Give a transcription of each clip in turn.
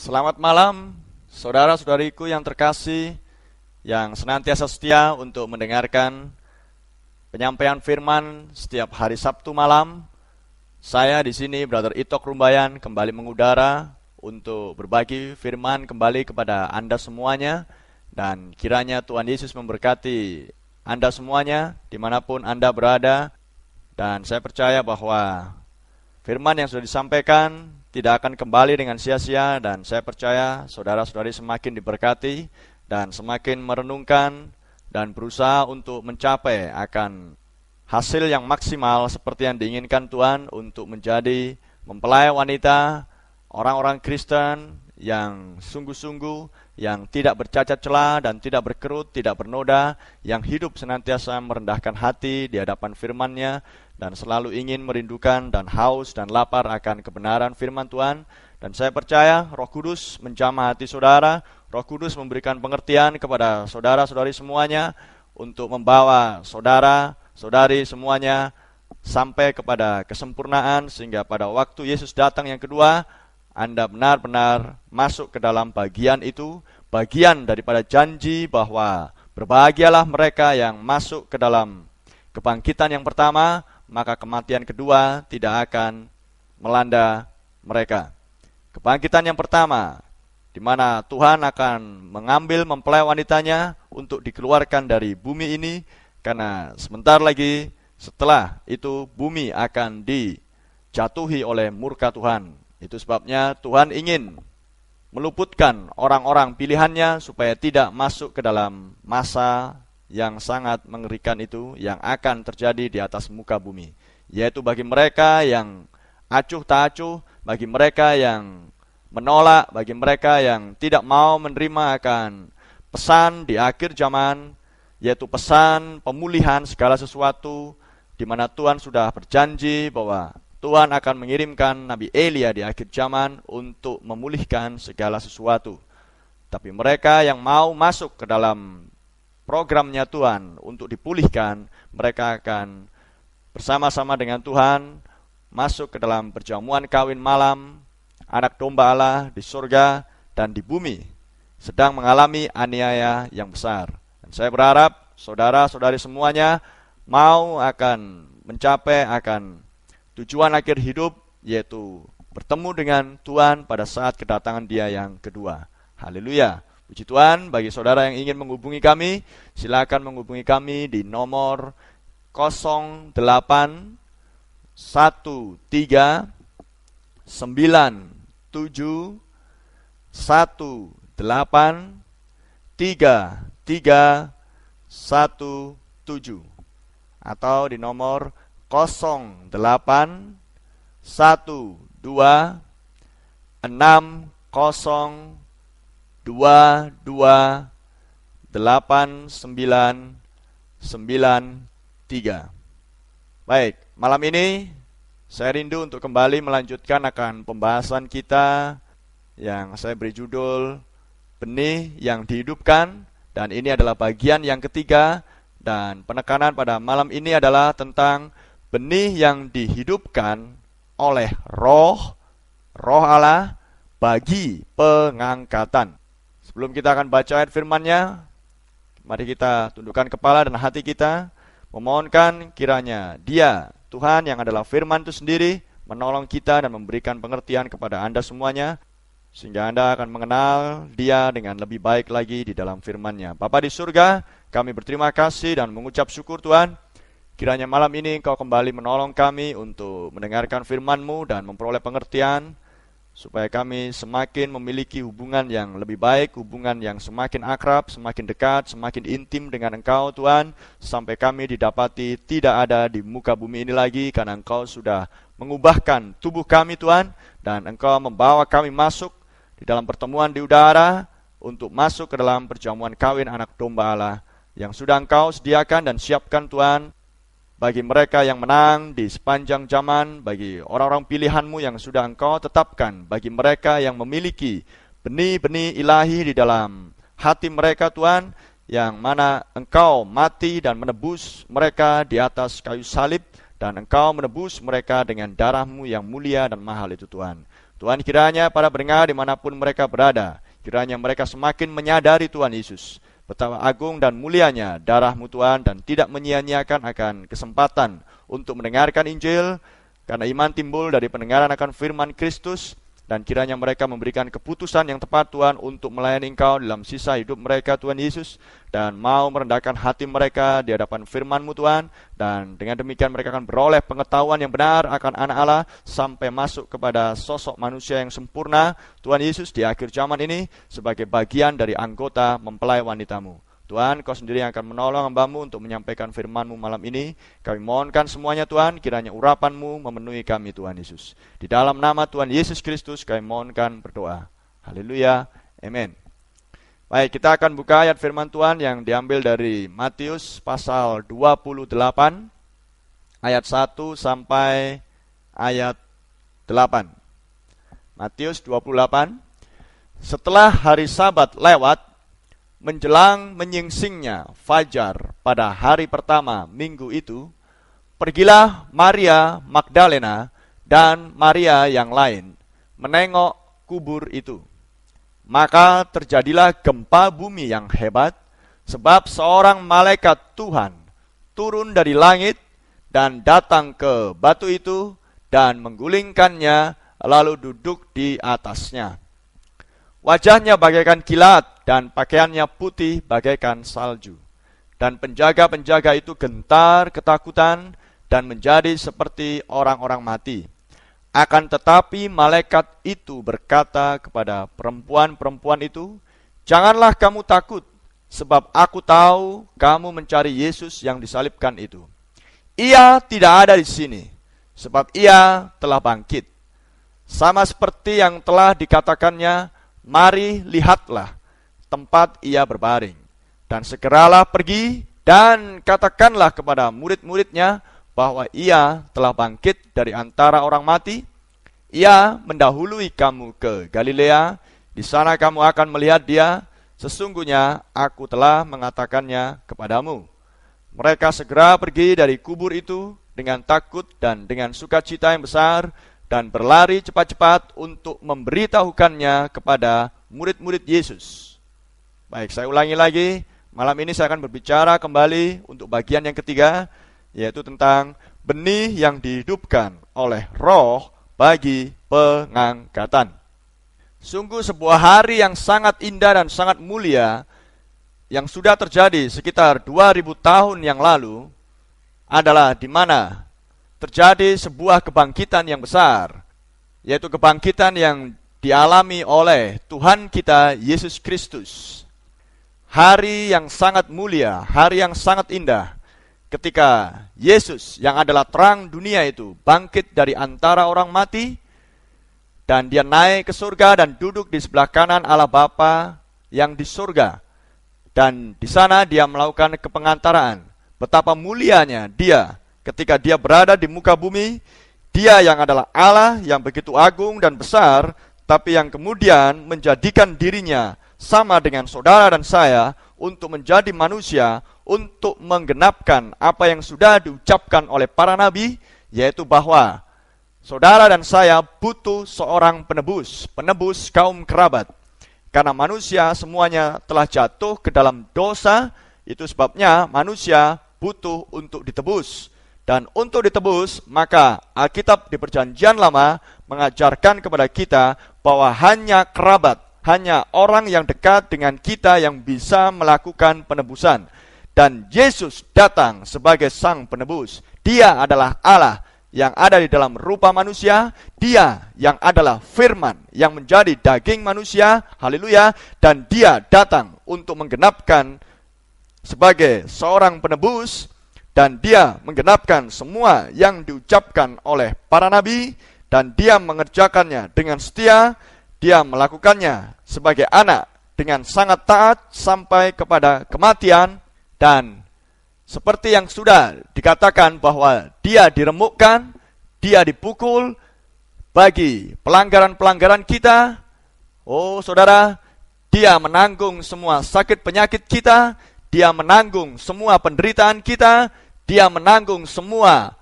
Selamat malam, saudara-saudariku yang terkasih, yang senantiasa setia untuk mendengarkan penyampaian firman setiap hari Sabtu malam. Saya di sini, Brother Itok Rumbayan, kembali mengudara untuk berbagi firman kembali kepada Anda semuanya. Dan kiranya Tuhan Yesus memberkati Anda semuanya, dimanapun Anda berada. Dan saya percaya bahwa firman yang sudah disampaikan tidak akan kembali dengan sia-sia, dan saya percaya saudara-saudari semakin diberkati dan semakin merenungkan dan berusaha untuk mencapai akan hasil yang maksimal seperti yang diinginkan Tuhan untuk menjadi mempelai wanita, orang-orang Kristen yang sungguh-sungguh, yang tidak bercacat celah dan tidak berkerut, tidak bernoda, yang hidup senantiasa merendahkan hati di hadapan firman-Nya dan selalu ingin merindukan dan haus dan lapar akan kebenaran firman Tuhan. Dan saya percaya Roh Kudus menjamah hati saudara, Roh Kudus memberikan pengertian kepada saudara-saudari semuanya untuk membawa saudara-saudari semuanya sampai kepada kesempurnaan, sehingga pada waktu Yesus datang yang kedua, Anda benar-benar masuk ke dalam bagian itu, bagian daripada janji bahwa berbahagialah mereka yang masuk ke dalam kebangkitan yang pertama, maka kematian kedua tidak akan melanda mereka. Kebangkitan yang pertama, di mana Tuhan akan mengambil mempelai wanitanya untuk dikeluarkan dari bumi ini, karena sebentar lagi setelah itu bumi akan dijatuhi oleh murka Tuhan. Itu sebabnya Tuhan ingin meluputkan orang-orang pilihannya supaya tidak masuk ke dalam masa yang sangat mengerikan itu yang akan terjadi di atas muka bumi, yaitu bagi mereka yang acuh tak acuh, bagi mereka yang menolak, bagi mereka yang tidak mau menerima akan pesan di akhir zaman, yaitu pesan pemulihan segala sesuatu, di mana Tuhan sudah berjanji bahwa Tuhan akan mengirimkan Nabi Elia di akhir zaman untuk memulihkan segala sesuatu. Tapi mereka yang mau masuk ke dalam programnya Tuhan untuk dipulihkan, mereka akan bersama-sama dengan Tuhan masuk ke dalam perjamuan kawin malam anak domba Allah di surga, dan di bumi sedang mengalami aniaya yang besar. Dan saya berharap saudara-saudari semuanya mau akan mencapai akan tujuan akhir hidup, yaitu bertemu dengan Tuhan pada saat kedatangan Dia yang kedua. Haleluya. Puji Tuhan. Bagi saudara yang ingin menghubungi kami, silakan menghubungi kami di nomor 08 13 97 18 3317, atau di nomor 08 12 60 228993. Baik, malam ini saya rindu untuk kembali melanjutkan akan pembahasan kita yang saya beri judul Benih yang Dihidupkan, dan ini adalah bagian yang ketiga, dan penekanan pada malam ini adalah tentang benih yang dihidupkan oleh Roh Allah bagi pengangkatan. Sebelum kita akan baca ayat firman-Nya, mari kita tundukkan kepala dan hati kita, memohonkan kiranya Dia, Tuhan yang adalah firman itu sendiri, menolong kita dan memberikan pengertian kepada Anda semuanya, sehingga Anda akan mengenal Dia dengan lebih baik lagi di dalam firman-Nya. Bapa di surga, kami berterima kasih dan mengucap syukur Tuhan, kiranya malam ini Engkau kembali menolong kami untuk mendengarkan firman-Mu dan memperoleh pengertian, supaya kami semakin memiliki hubungan yang lebih baik, hubungan yang semakin akrab, semakin dekat, semakin intim dengan Engkau Tuhan, sampai kami didapati tidak ada di muka bumi ini lagi, karena Engkau sudah mengubahkan tubuh kami Tuhan, dan Engkau membawa kami masuk di dalam pertemuan di udara, untuk masuk ke dalam perjamuan kawin anak domba Allah, yang sudah Engkau sediakan dan siapkan Tuhan, bagi mereka yang menang di sepanjang zaman, bagi orang-orang pilihan-Mu yang sudah Engkau tetapkan, bagi mereka yang memiliki benih-benih ilahi di dalam hati mereka Tuhan, yang mana Engkau mati dan menebus mereka di atas kayu salib, dan Engkau menebus mereka dengan darah-Mu yang mulia dan mahal itu Tuhan. Tuhan, kiranya para pendengar dimanapun mereka berada, kiranya mereka semakin menyadari Tuhan Yesus, betapa agung dan mulianya darah-Mu Tuhan, dan tidak menyia-nyiakan akan kesempatan untuk mendengarkan Injil, karena iman timbul dari pendengaran akan firman Kristus. Dan kiranya mereka memberikan keputusan yang tepat Tuhan untuk melayani Engkau dalam sisa hidup mereka Tuhan Yesus, dan mau merendahkan hati mereka di hadapan firman-Mu Tuhan, dan dengan demikian mereka akan beroleh pengetahuan yang benar akan anak Allah sampai masuk kepada sosok manusia yang sempurna Tuhan Yesus di akhir zaman ini sebagai bagian dari anggota mempelai wanita-Mu. Tuhan, Kau sendiri yang akan menolong hamba-Mu untuk menyampaikan firman-Mu malam ini. Kami mohonkan semuanya Tuhan, kiranya urapan-Mu memenuhi kami Tuhan Yesus. Di dalam nama Tuhan Yesus Kristus kami mohonkan berdoa. Haleluya, amin. Baik, kita akan buka ayat firman Tuhan yang diambil dari Matius pasal 28, ayat 1 sampai ayat 8. Matius 28. Setelah hari Sabat lewat, menjelang menyingsingnya fajar pada hari pertama minggu itu, pergilah Maria Magdalena dan Maria yang lain menengok kubur itu. Maka terjadilah gempa bumi yang hebat, sebab seorang malaikat Tuhan turun dari langit dan datang ke batu itu dan menggulingkannya, lalu duduk di atasnya. Wajahnya bagaikan kilat dan pakaiannya putih bagaikan salju. Dan penjaga-penjaga itu gentar ketakutan dan menjadi seperti orang-orang mati. Akan tetapi malaikat itu berkata kepada perempuan-perempuan itu, "Janganlah kamu takut, sebab aku tahu kamu mencari Yesus yang disalibkan itu. Ia tidak ada di sini, sebab ia telah bangkit. Sama seperti yang telah dikatakannya, mari lihatlah tempat ia berbaring. Dan segeralah pergi dan katakanlah kepada murid-muridnya bahwa ia telah bangkit dari antara orang mati. Ia mendahului kamu ke Galilea, di sana kamu akan melihat dia. Sesungguhnya aku telah mengatakannya kepadamu." Mereka segera pergi dari kubur itu dengan takut dan dengan sukacita yang besar, dan berlari cepat-cepat untuk memberitahukannya kepada murid-murid Yesus. Baik, saya ulangi lagi. Malam ini saya akan berbicara kembali untuk bagian yang ketiga, yaitu tentang benih yang dihidupkan oleh Roh bagi pengangkatan. Sungguh sebuah hari yang sangat indah dan sangat mulia yang sudah terjadi sekitar 2000 tahun yang lalu adalah di mana terjadi sebuah kebangkitan yang besar, yaitu kebangkitan yang dialami oleh Tuhan kita Yesus Kristus. Hari yang sangat mulia, hari yang sangat indah, ketika Yesus yang adalah terang dunia itu bangkit dari antara orang mati, dan dia naik ke surga dan duduk di sebelah kanan Allah Bapa yang di surga. Dan di sana dia melakukan kepengantaraan. Betapa mulianya dia ketika dia berada di muka bumi, dia yang adalah Allah yang begitu agung dan besar, tapi yang kemudian menjadikan dirinya sama dengan saudara dan saya untuk menjadi manusia, untuk menggenapkan apa yang sudah diucapkan oleh para nabi, yaitu bahwa saudara dan saya butuh seorang penebus, penebus kaum kerabat. Karena manusia semuanya telah jatuh ke dalam dosa, itu sebabnya manusia butuh untuk ditebus. Dan untuk ditebus, maka Alkitab di Perjanjian Lama mengajarkan kepada kita bahwa hanya kerabat, hanya orang yang dekat dengan kita yang bisa melakukan penebusan. Dan Yesus datang sebagai sang penebus. Dia adalah Allah yang ada di dalam rupa manusia. Dia yang adalah firman yang menjadi daging manusia. Haleluya. Dan dia datang untuk menggenapkan sebagai seorang penebus. Dan dia menggenapkan semua yang diucapkan oleh para nabi, dan dia mengerjakannya dengan setia. Dia melakukannya sebagai anak dengan sangat taat sampai kepada kematian. Dan seperti yang sudah dikatakan bahwa dia diremukkan, dia dipukul bagi pelanggaran-pelanggaran kita. Oh saudara, dia menanggung semua sakit penyakit kita. Dia menanggung semua penderitaan kita. Dia menanggung semua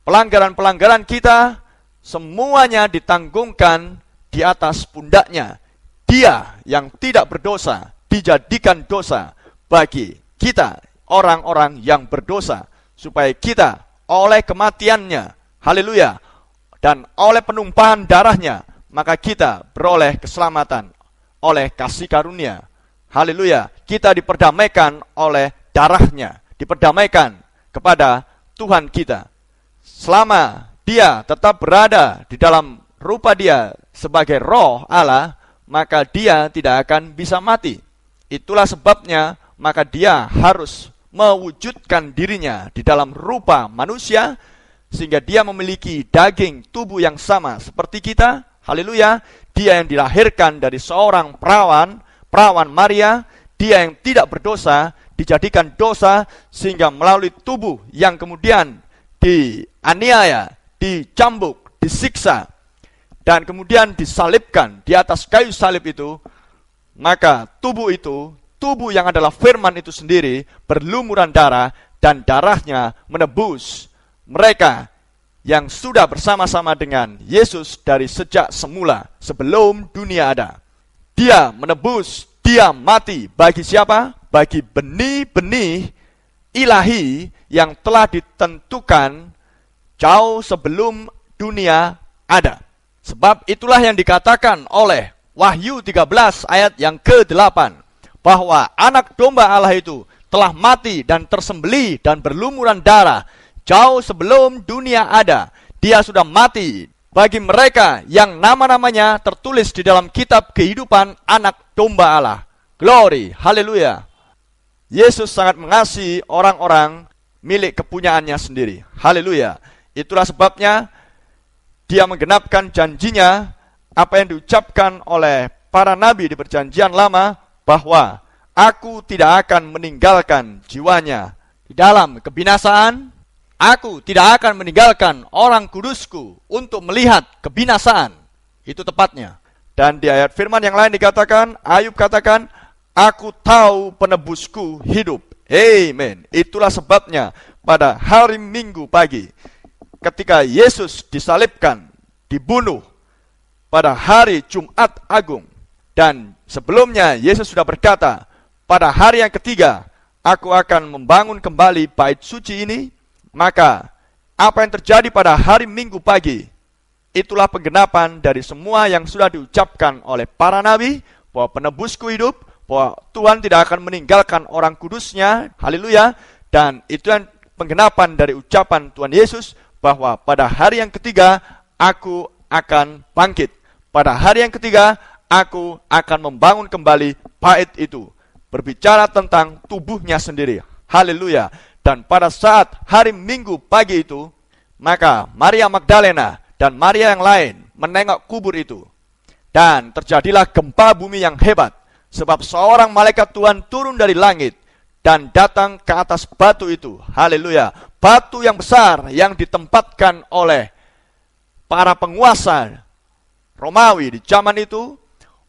pelanggaran-pelanggaran kita. Semuanya ditanggungkan di atas pundaknya. Dia yang tidak berdosa dijadikan dosa bagi kita orang-orang yang berdosa, supaya kita oleh kematiannya, haleluya, dan oleh penumpahan darahnya, maka kita beroleh keselamatan oleh kasih karunia. Haleluya, kita diperdamaikan oleh darahnya, diperdamaikan kepada Tuhan kita. Selama dia tetap berada di dalam rupa dia sebagai roh Allah, maka dia tidak akan bisa mati. Itulah sebabnya maka dia harus mewujudkan dirinya di dalam rupa manusia, sehingga dia memiliki daging tubuh yang sama seperti kita. Haleluya, dia yang dilahirkan dari seorang perawan Maria, dia yang tidak berdosa dijadikan dosa, sehingga melalui tubuh yang kemudian dianiaya, dicambuk, disiksa, dan kemudian disalibkan di atas kayu salib itu, maka tubuh itu, tubuh yang adalah firman itu sendiri, berlumuran darah, dan darahnya menebus mereka yang sudah bersama-sama dengan Yesus dari sejak semula, sebelum dunia ada. Dia menebus, dia mati bagi siapa? Bagi benih-benih ilahi yang telah ditentukan jauh sebelum dunia ada. Sebab itulah yang dikatakan oleh Wahyu 13 ayat yang ke-8, bahwa anak domba Allah itu telah mati dan tersembelih dan berlumuran darah jauh sebelum dunia ada. Dia sudah mati bagi mereka yang nama-namanya tertulis di dalam kitab kehidupan anak domba Allah. Glory, haleluya. Yesus sangat mengasihi orang-orang milik kepunyaannya sendiri. Haleluya. Itulah sebabnya dia menggenapkan janjinya, apa yang diucapkan oleh para nabi di perjanjian lama, bahwa aku tidak akan meninggalkan jiwanya di dalam kebinasaan. Aku tidak akan meninggalkan orang kudusku untuk melihat kebinasaan. Itu tepatnya. Dan di ayat firman yang lain dikatakan, Ayub katakan, aku tahu penebusku hidup. Amen. Itulah sebabnya pada hari Minggu pagi, ketika Yesus disalibkan, dibunuh pada hari Jumat Agung, dan sebelumnya Yesus sudah berkata, pada hari yang ketiga, aku akan membangun kembali bait suci ini. Maka apa yang terjadi pada hari Minggu pagi, itulah penggenapan dari semua yang sudah diucapkan oleh para nabi, bahwa penebusku hidup, bahwa Tuhan tidak akan meninggalkan orang kudusnya. Haleluya. Dan itu yang penggenapan dari ucapan Tuhan Yesus, bahwa pada hari yang ketiga aku akan bangkit. Pada hari yang ketiga aku akan membangun kembali bait itu. Berbicara tentang tubuhnya sendiri. Haleluya. Dan pada saat hari Minggu pagi itu, maka Maria Magdalena dan Maria yang lain menengok kubur itu. Dan terjadilah gempa bumi yang hebat, sebab seorang malaikat Tuhan turun dari langit dan datang ke atas batu itu. Haleluya. Batu yang besar yang ditempatkan oleh para penguasa Romawi di zaman itu,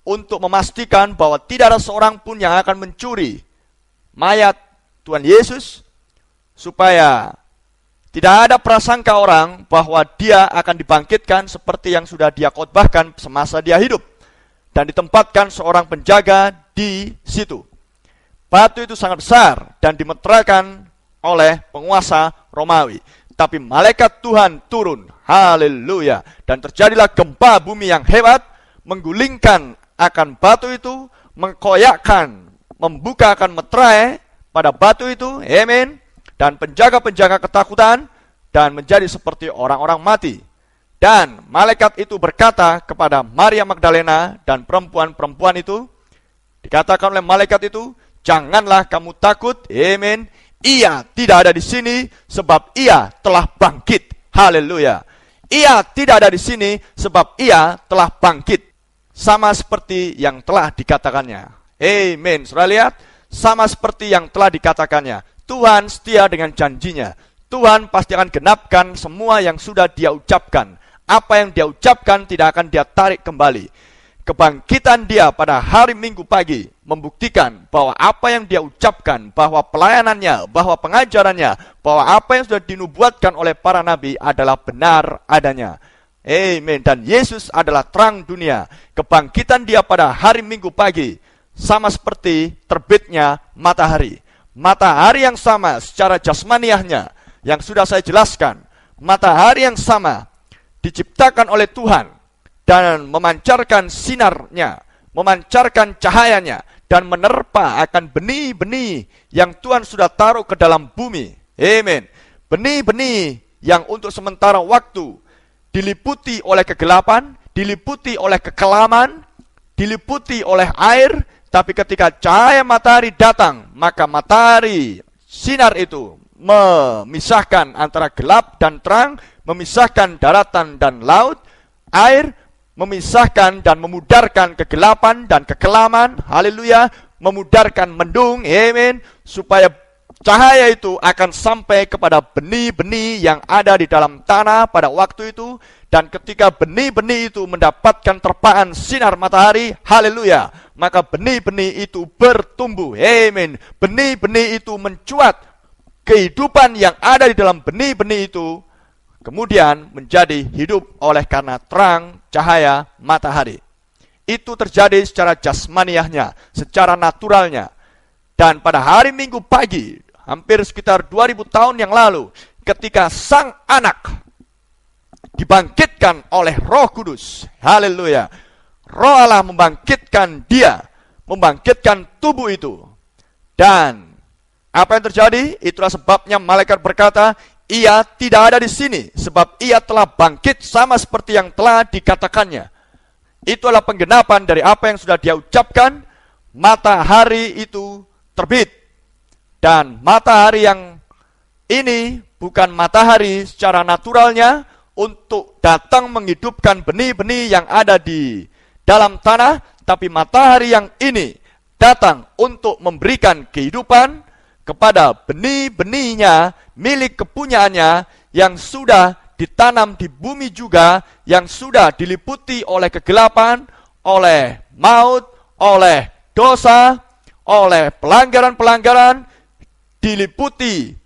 untuk memastikan bahwa tidak ada seorang pun yang akan mencuri mayat Tuhan Yesus, supaya tidak ada prasangka orang bahwa dia akan dibangkitkan seperti yang sudah dia khotbahkan semasa dia hidup. Dan ditempatkan seorang penjaga di situ. Batu itu sangat besar dan dimeteraikan oleh penguasa Romawi. Tapi malaikat Tuhan turun. Haleluya. Dan terjadilah gempa bumi yang hebat, menggulingkan akan batu itu, mengkoyakkan, membukakan meterai pada batu itu. Amin. Dan penjaga-penjaga ketakutan dan menjadi seperti orang-orang mati. Dan malaikat itu berkata kepada Maria Magdalena dan perempuan-perempuan itu, dikatakan oleh malaikat itu, janganlah kamu takut. Amin. Ia tidak ada di sini sebab ia telah bangkit. Haleluya. Ia tidak ada di sini sebab ia telah bangkit. Sama seperti yang telah dikatakannya. Amin. Saudara lihat, sama seperti yang telah dikatakannya. Tuhan setia dengan janjinya. Tuhan pasti akan genapkan semua yang sudah dia ucapkan. Apa yang dia ucapkan tidak akan dia tarik kembali. Kebangkitan dia pada hari Minggu pagi membuktikan bahwa apa yang dia ucapkan, bahwa pelayanannya, bahwa pengajarannya, bahwa apa yang sudah dinubuatkan oleh para nabi adalah benar adanya. Amin. Dan Yesus adalah terang dunia. Kebangkitan dia pada hari Minggu pagi sama seperti terbitnya matahari. Matahari yang sama secara jasmaniahnya yang sudah saya jelaskan. Matahari yang sama diciptakan oleh Tuhan dan memancarkan sinarnya, memancarkan cahayanya, dan menerpa akan benih-benih yang Tuhan sudah taruh ke dalam bumi. Amin. Benih-benih yang untuk sementara waktu diliputi oleh kegelapan, diliputi oleh kekelaman, diliputi oleh air, tapi ketika cahaya matahari datang, maka matahari, sinar itu memisahkan antara gelap dan terang, memisahkan daratan dan laut, air, memisahkan dan memudarkan kegelapan dan kekelaman, haleluya, memudarkan mendung, amin, supaya cahaya itu akan sampai kepada benih-benih yang ada di dalam tanah pada waktu itu. Dan ketika benih-benih itu mendapatkan terpaan sinar matahari, haleluya, maka benih-benih itu bertumbuh, amin. Benih-benih itu mencuat, kehidupan yang ada di dalam benih-benih itu kemudian menjadi hidup oleh karena terang cahaya matahari. Itu terjadi secara jasmaniahnya, secara naturalnya. Dan pada hari Minggu pagi, hampir sekitar 2000 tahun yang lalu, ketika sang anak dibangkitkan oleh Roh Kudus, haleluya, Roh Allah membangkitkan dia, membangkitkan tubuh itu. Dan apa yang terjadi? Itulah sebabnya malaikat berkata, ia tidak ada di sini, sebab ia telah bangkit sama seperti yang telah dikatakannya. Itu adalah penggenapan dari apa yang sudah dia ucapkan. Matahari itu terbit. Dan matahari yang ini bukan matahari secara naturalnya untuk datang menghidupkan benih-benih yang ada di dalam tanah, tapi matahari yang ini datang untuk memberikan kehidupan kepada benih-benihnya, milik kepunyaannya, yang sudah ditanam di bumi juga, yang sudah diliputi oleh kegelapan, oleh maut, oleh dosa, oleh pelanggaran-pelanggaran, diliputi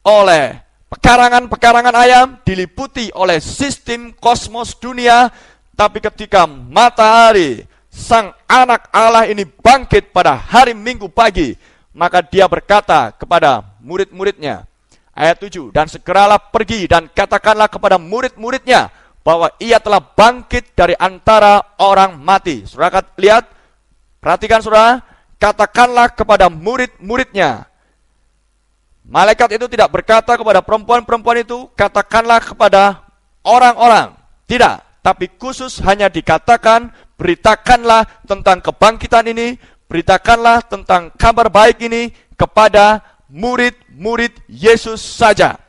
oleh pekarangan-pekarangan ayam, diliputi oleh sistem kosmos dunia. Tapi ketika matahari, sang anak Allah ini bangkit pada hari Minggu pagi, maka dia berkata kepada murid-muridnya, ayat 7, dan segeralah pergi dan katakanlah kepada murid-muridnya bahwa ia telah bangkit dari antara orang mati. Saudara lihat, perhatikan saudara, katakanlah kepada murid-muridnya. Malaikat itu tidak berkata kepada perempuan-perempuan itu, katakanlah kepada orang-orang. Tidak, tapi khusus hanya dikatakan, beritakanlah tentang kebangkitan ini, beritakanlah tentang kabar baik ini kepada murid-murid Yesus saja,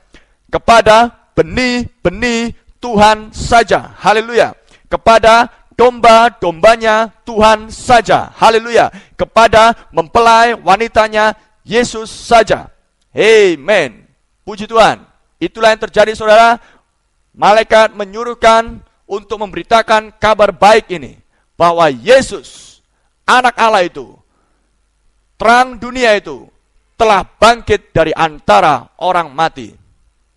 kepada benih-benih Tuhan saja, haleluya, kepada domba-dombanya Tuhan saja, haleluya, kepada mempelai wanitanya Yesus saja, amen, puji Tuhan. Itulah yang terjadi saudara. Malaikat menyuruhkan untuk memberitakan kabar baik ini, bahwa Yesus, anak Allah itu, terang dunia itu, telah bangkit dari antara orang mati.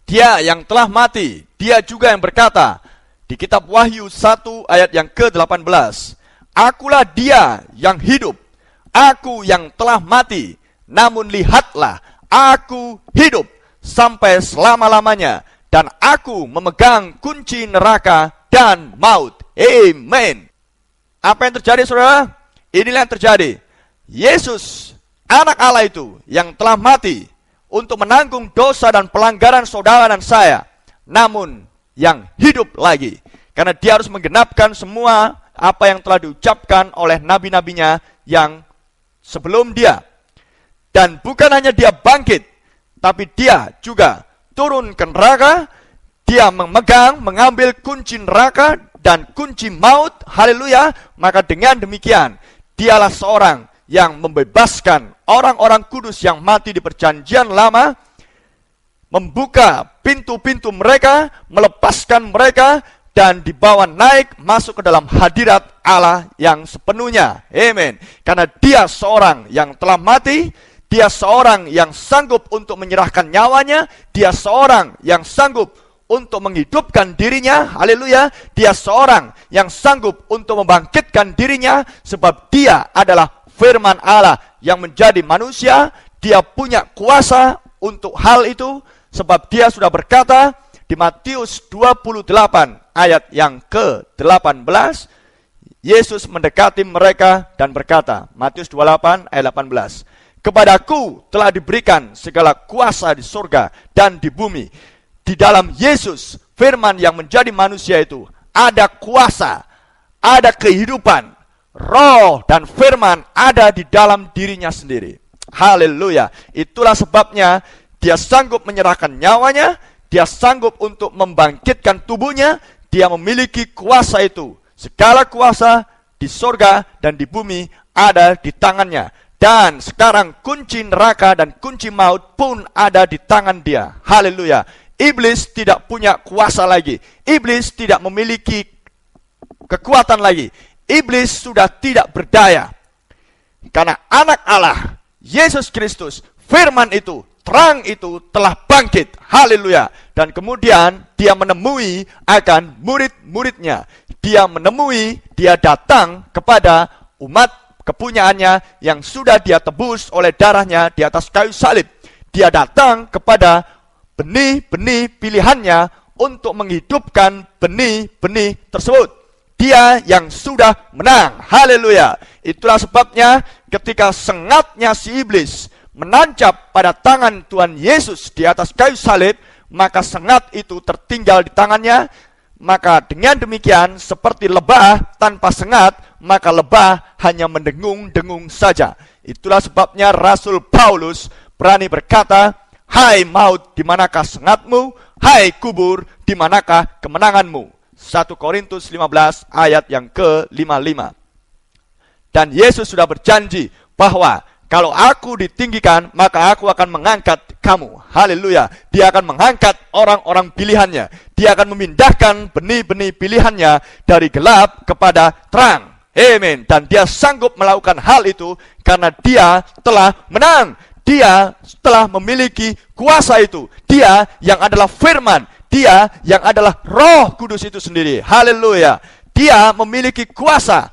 Dia yang telah mati, dia juga yang berkata di kitab Wahyu 1 ayat yang ke-18, akulah dia yang hidup, aku yang telah mati, namun lihatlah, aku hidup sampai selama-lamanya, dan aku memegang kunci neraka dan maut. Amen. Apa yang terjadi saudara? Inilah yang terjadi. Yesus, anak Allah itu, yang telah mati untuk menanggung dosa dan pelanggaran saudara dan saya, namun yang hidup lagi, karena dia harus menggenapkan semua apa yang telah diucapkan oleh nabi-nabinya yang sebelum dia. Dan bukan hanya dia bangkit, tapi dia juga turun ke neraka. Dia mengambil kunci neraka dan kunci maut, haleluya. Maka dengan demikian, dialah seorang yang membebaskan orang-orang kudus yang mati di perjanjian lama, membuka pintu-pintu mereka, melepaskan mereka, dan dibawa naik masuk ke dalam hadirat Allah yang sepenuhnya. Amin. Karena dia seorang yang telah mati, dia seorang yang sanggup untuk menyerahkan nyawanya, dia seorang yang sanggup untuk menghidupkan dirinya, haleluya. Dia seorang yang sanggup untuk membangkitkan dirinya, sebab dia adalah firman Allah yang menjadi manusia. Dia punya kuasa untuk hal itu, sebab dia sudah berkata di Matius 28 ayat yang ke-18, Yesus mendekati mereka dan berkata, Matius 28 ayat 18, "Kepadaku telah diberikan segala kuasa di surga dan di bumi." Di dalam Yesus, firman yang menjadi manusia itu, ada kuasa, ada kehidupan, roh dan firman ada di dalam dirinya sendiri. Haleluya. Itulah sebabnya dia sanggup menyerahkan nyawanya, dia sanggup untuk membangkitkan tubuhnya, dia memiliki kuasa itu. Segala kuasa di surga dan di bumi ada di tangannya. Dan sekarang kunci neraka dan kunci maut pun ada di tangan dia. Haleluya. Iblis tidak punya kuasa lagi. Iblis tidak memiliki kekuatan lagi. Iblis sudah tidak berdaya. Karena anak Allah, Yesus Kristus, firman itu, terang itu telah bangkit. Haleluya. Dan kemudian dia menemui akan murid-muridnya. Dia datang kepada umat kepunyaannya yang sudah dia tebus oleh darahnya di atas kayu salib. Dia datang kepada benih-benih pilihannya untuk menghidupkan benih-benih tersebut. Dia yang sudah menang. Haleluya. Itulah sebabnya ketika sengatnya si iblis menancap pada tangan Tuhan Yesus di atas kayu salib, maka sengat itu tertinggal di tangannya. Maka dengan demikian, seperti lebah tanpa sengat, maka lebah hanya mendengung-dengung saja. Itulah sebabnya Rasul Paulus berani berkata, "Hai maut, di manakah sengatmu? Hai kubur, di manakah kemenanganmu?" 1 Korintus 15 ayat yang ke-55. Dan Yesus sudah berjanji bahwa kalau aku ditinggikan, maka aku akan mengangkat kamu. Haleluya. Dia akan mengangkat orang-orang pilihannya. Dia akan memindahkan benih-benih pilihannya dari gelap kepada terang. Amin. Dan dia sanggup melakukan hal itu karena dia telah menang. Dia telah memiliki kuasa itu. Dia yang adalah firman. Dia yang adalah Roh Kudus itu sendiri. Haleluya. Dia memiliki kuasa.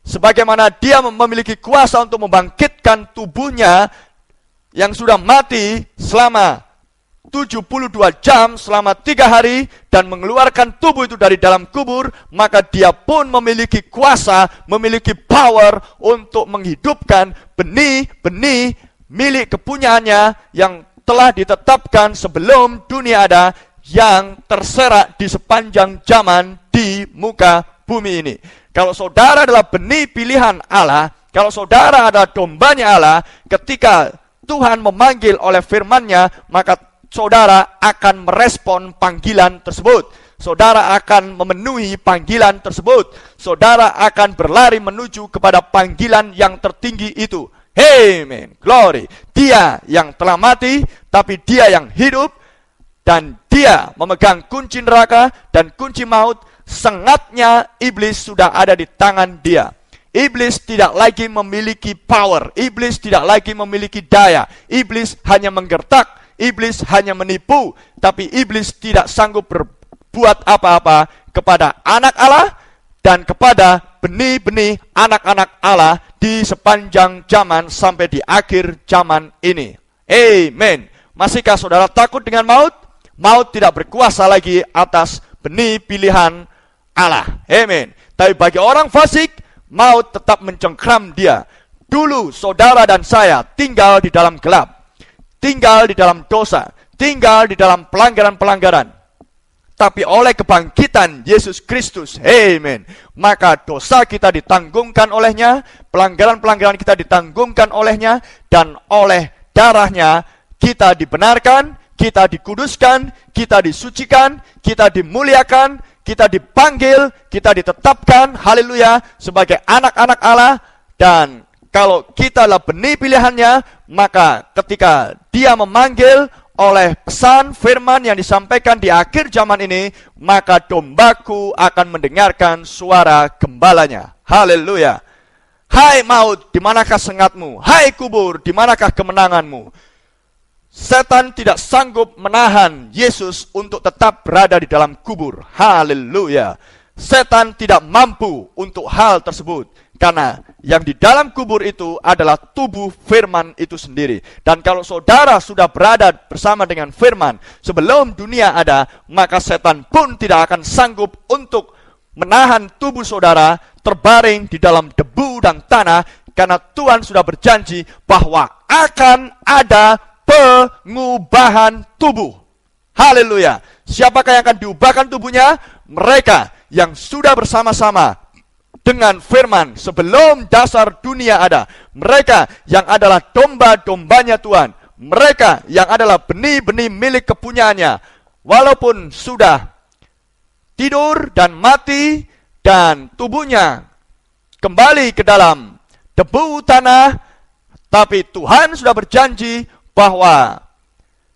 Sebagaimana dia memiliki kuasa untuk membangkitkan tubuhnya yang sudah mati selama 72 jam, selama 3 hari, dan mengeluarkan tubuh itu dari dalam kubur, maka dia pun memiliki kuasa, memiliki power untuk menghidupkan benih-benih milik kepunyaannya yang telah ditetapkan sebelum dunia ada, yang terserak di sepanjang zaman di muka bumi ini. Kalau saudara adalah benih pilihan Allah, kalau saudara adalah dombanya Allah, ketika Tuhan memanggil oleh firman-Nya, maka saudara akan merespon panggilan tersebut. Saudara akan memenuhi panggilan tersebut. Saudara akan berlari menuju kepada panggilan yang tertinggi itu. Amen. Glory. Dia yang telah mati, tapi dia yang hidup, dan dia memegang kunci neraka dan kunci maut. Sengatnya iblis sudah ada di tangan dia. Iblis tidak lagi memiliki power. Iblis tidak lagi memiliki daya. Iblis hanya menggertak. Iblis hanya menipu. Tapi iblis tidak sanggup berbuat apa-apa kepada anak Allah dan kepada benih-benih anak-anak Allah di sepanjang zaman sampai di akhir zaman ini. Amen. Masihkah saudara takut dengan maut? Maut tidak berkuasa lagi atas benih pilihan Allah. Amen. Tapi bagi orang fasik, maut tetap mencengkram dia. Dulu saudara dan saya tinggal di dalam gelap, tinggal di dalam dosa, tinggal di dalam pelanggaran-pelanggaran. Tapi oleh kebangkitan Yesus Kristus, amen, maka dosa kita ditanggungkan olehnya, pelanggaran-pelanggaran kita ditanggungkan olehnya, dan oleh darahnya kita dibenarkan, kita dikuduskan, kita disucikan, kita dimuliakan, kita dipanggil, kita ditetapkan, haleluya, sebagai anak-anak Allah. Dan kalau kita adalah benih pilihannya, maka ketika dia memanggil oleh pesan firman yang disampaikan di akhir zaman ini, maka dombaku akan mendengarkan suara gembalanya. Haleluya. Hai maut, di manakah sengatmu? Hai kubur, di manakah kemenanganmu? Setan tidak sanggup menahan Yesus untuk tetap berada di dalam kubur. Haleluya. Setan tidak mampu untuk hal tersebut. Karena yang di dalam kubur itu adalah tubuh firman itu sendiri. Dan kalau saudara sudah berada bersama dengan firman sebelum dunia ada, maka setan pun tidak akan sanggup untuk menahan tubuh saudara terbaring di dalam debu dan tanah. Karena Tuhan sudah berjanji bahwa akan ada pengubahan tubuh. Haleluya. Siapakah yang akan diubahkan tubuhnya? Mereka yang sudah bersama-sama dengan firman sebelum dasar dunia ada. Mereka yang adalah domba-dombanya Tuhan. Mereka yang adalah benih-benih milik kepunyaannya. Walaupun sudah tidur dan mati dan tubuhnya kembali ke dalam debu tanah, tapi Tuhan sudah berjanji bahwa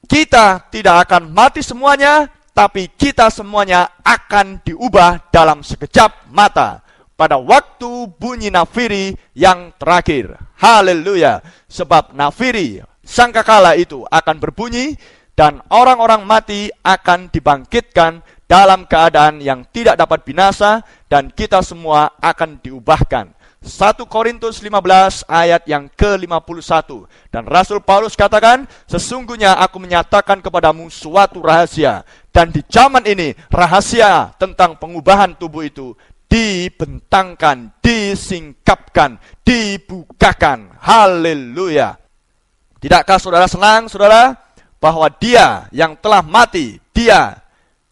kita tidak akan mati semuanya, tapi kita semuanya akan diubah dalam sekejap mata. Pada waktu bunyi nafiri yang terakhir. Haleluya. Sebab nafiri sangkakala itu akan berbunyi dan orang-orang mati akan dibangkitkan dalam keadaan yang tidak dapat binasa dan kita semua akan diubahkan. 1 Korintus 15 ayat yang ke-51. Dan Rasul Paulus katakan, sesungguhnya aku menyatakan kepadamu suatu rahasia. Dan di zaman ini rahasia tentang pengubahan tubuh itu dibentangkan, disingkapkan, dibukakan. Haleluya. Tidakkah saudara senang, saudara, bahwa dia yang telah mati, dia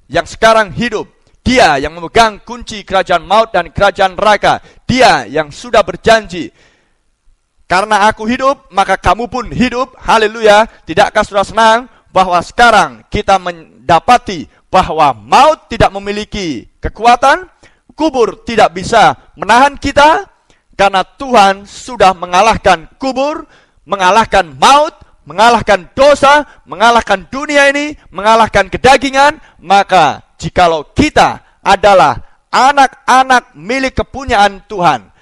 yang sekarang hidup, dia yang memegang kunci kerajaan maut dan kerajaan neraka, dia yang sudah berjanji, karena aku hidup, maka kamu pun hidup. Haleluya. Tidakkah saudara senang bahwa sekarang kita mendapati bahwa maut tidak memiliki kekuatan, kubur tidak bisa menahan kita, karena Tuhan sudah mengalahkan kubur, mengalahkan maut, mengalahkan dosa, mengalahkan dunia ini, mengalahkan kedagingan. Maka jikalau kita adalah anak-anak milik kepunyaan Tuhan,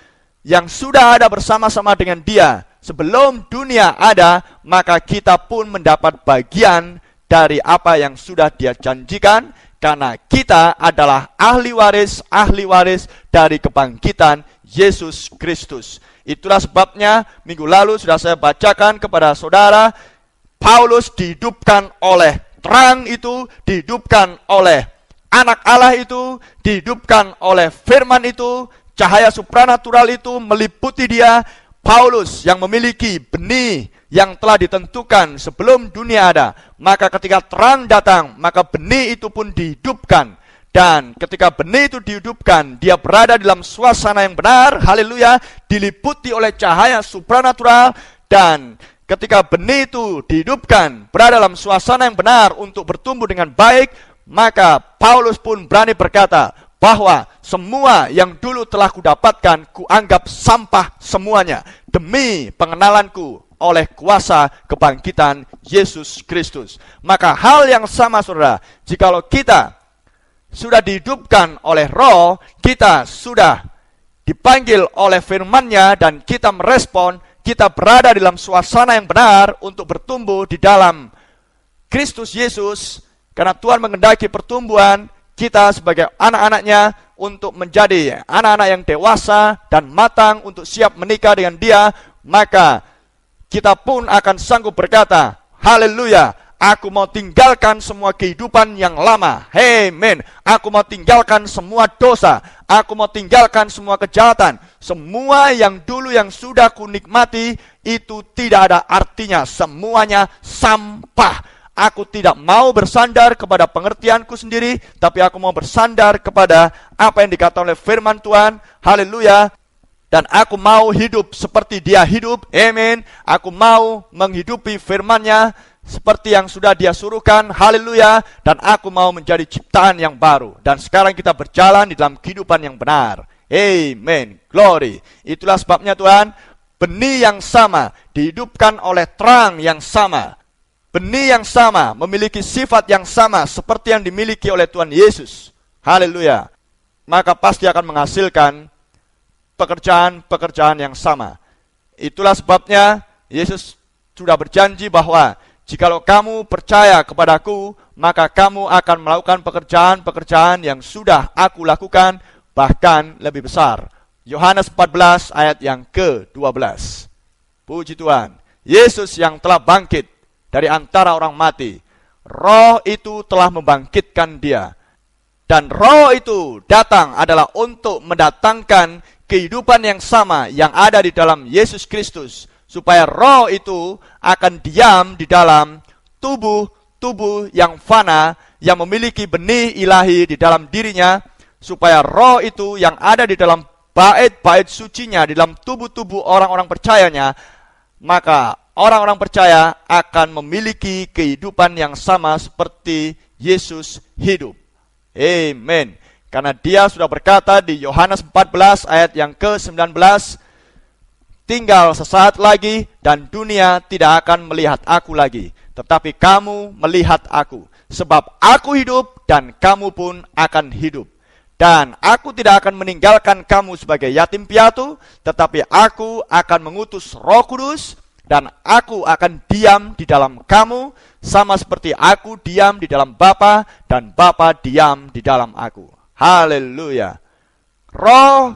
yang sudah ada bersama-sama dengan Dia sebelum dunia ada, maka kita pun mendapat bagian dari apa yang sudah Dia janjikan, karena kita adalah ahli waris dari kebangkitan Yesus Kristus. Itulah sebabnya minggu lalu sudah saya bacakan kepada saudara, Paulus dihidupkan oleh terang itu, dihidupkan oleh anak Allah itu, dihidupkan oleh firman itu, cahaya supranatural itu meliputi dia. Paulus yang memiliki benih yang telah ditentukan sebelum dunia ada, maka ketika terang datang, maka benih itu pun dihidupkan. Dan ketika benih itu dihidupkan, dia berada dalam suasana yang benar, haleluya, diliputi oleh cahaya supranatural. Dan ketika benih itu dihidupkan, berada dalam suasana yang benar untuk bertumbuh dengan baik, maka Paulus pun berani berkata bahwa semua yang dulu telah kudapatkan, kuanggap sampah semuanya, demi pengenalanku oleh kuasa kebangkitan Yesus Kristus. Maka hal yang sama saudara, jikalau kita sudah dihidupkan oleh roh, kita sudah dipanggil oleh firman-Nya, dan kita merespon, kita berada dalam suasana yang benar untuk bertumbuh di dalam Kristus Yesus, karena Tuhan mengendaki pertumbuhan kita sebagai anak-anak-Nya untuk menjadi anak-anak yang dewasa dan matang untuk siap menikah dengan Dia. Maka kita pun akan sanggup berkata, haleluya, aku mau tinggalkan semua kehidupan yang lama. Amen. Aku mau tinggalkan semua dosa. Aku mau tinggalkan semua kejahatan. Semua yang dulu yang sudah kunikmati itu tidak ada artinya. Semuanya sampah. Aku tidak mau bersandar kepada pengertianku sendiri, tapi aku mau bersandar kepada apa yang dikatakan oleh firman Tuhan. Haleluya. Dan aku mau hidup seperti Dia hidup. Amen. Aku mau menghidupi firman-Nya seperti yang sudah Dia suruhkan. Haleluya. Dan aku mau menjadi ciptaan yang baru. Dan sekarang kita berjalan di dalam kehidupan yang benar. Amen. Glory. Itulah sebabnya Tuhan, benih yang sama dihidupkan oleh terang yang sama. Benih yang sama memiliki sifat yang sama seperti yang dimiliki oleh Tuhan Yesus. Haleluya. Maka pasti akan menghasilkan pekerjaan-pekerjaan yang sama. Itulah sebabnya Yesus sudah berjanji bahwa jikalau kamu percaya kepadaku, maka kamu akan melakukan pekerjaan-pekerjaan yang sudah aku lakukan, bahkan lebih besar. Yohanes 14 ayat yang ke-12. Puji Tuhan. Yesus yang telah bangkit dari antara orang mati, Roh itu telah membangkitkan dia. Dan Roh itu datang adalah untuk mendatangkan kehidupan yang sama yang ada di dalam Yesus Kristus, supaya Roh itu akan diam di dalam tubuh yang fana, yang memiliki benih ilahi di dalam dirinya, supaya Roh itu yang ada di dalam bait-bait sucinya, di dalam tubuh-tubuh orang-orang percayanya, maka orang-orang percaya akan memiliki kehidupan yang sama seperti Yesus hidup. Amen. Karena dia sudah berkata di Yohanes 14 ayat yang ke-19, tinggal sesaat lagi dan dunia tidak akan melihat aku lagi, tetapi kamu melihat aku, sebab aku hidup dan kamu pun akan hidup. Dan aku tidak akan meninggalkan kamu sebagai yatim piatu, tetapi aku akan mengutus Roh Kudus, dan aku akan diam di dalam kamu, sama seperti aku diam di dalam Bapa, dan Bapa diam di dalam aku. Haleluya. Roh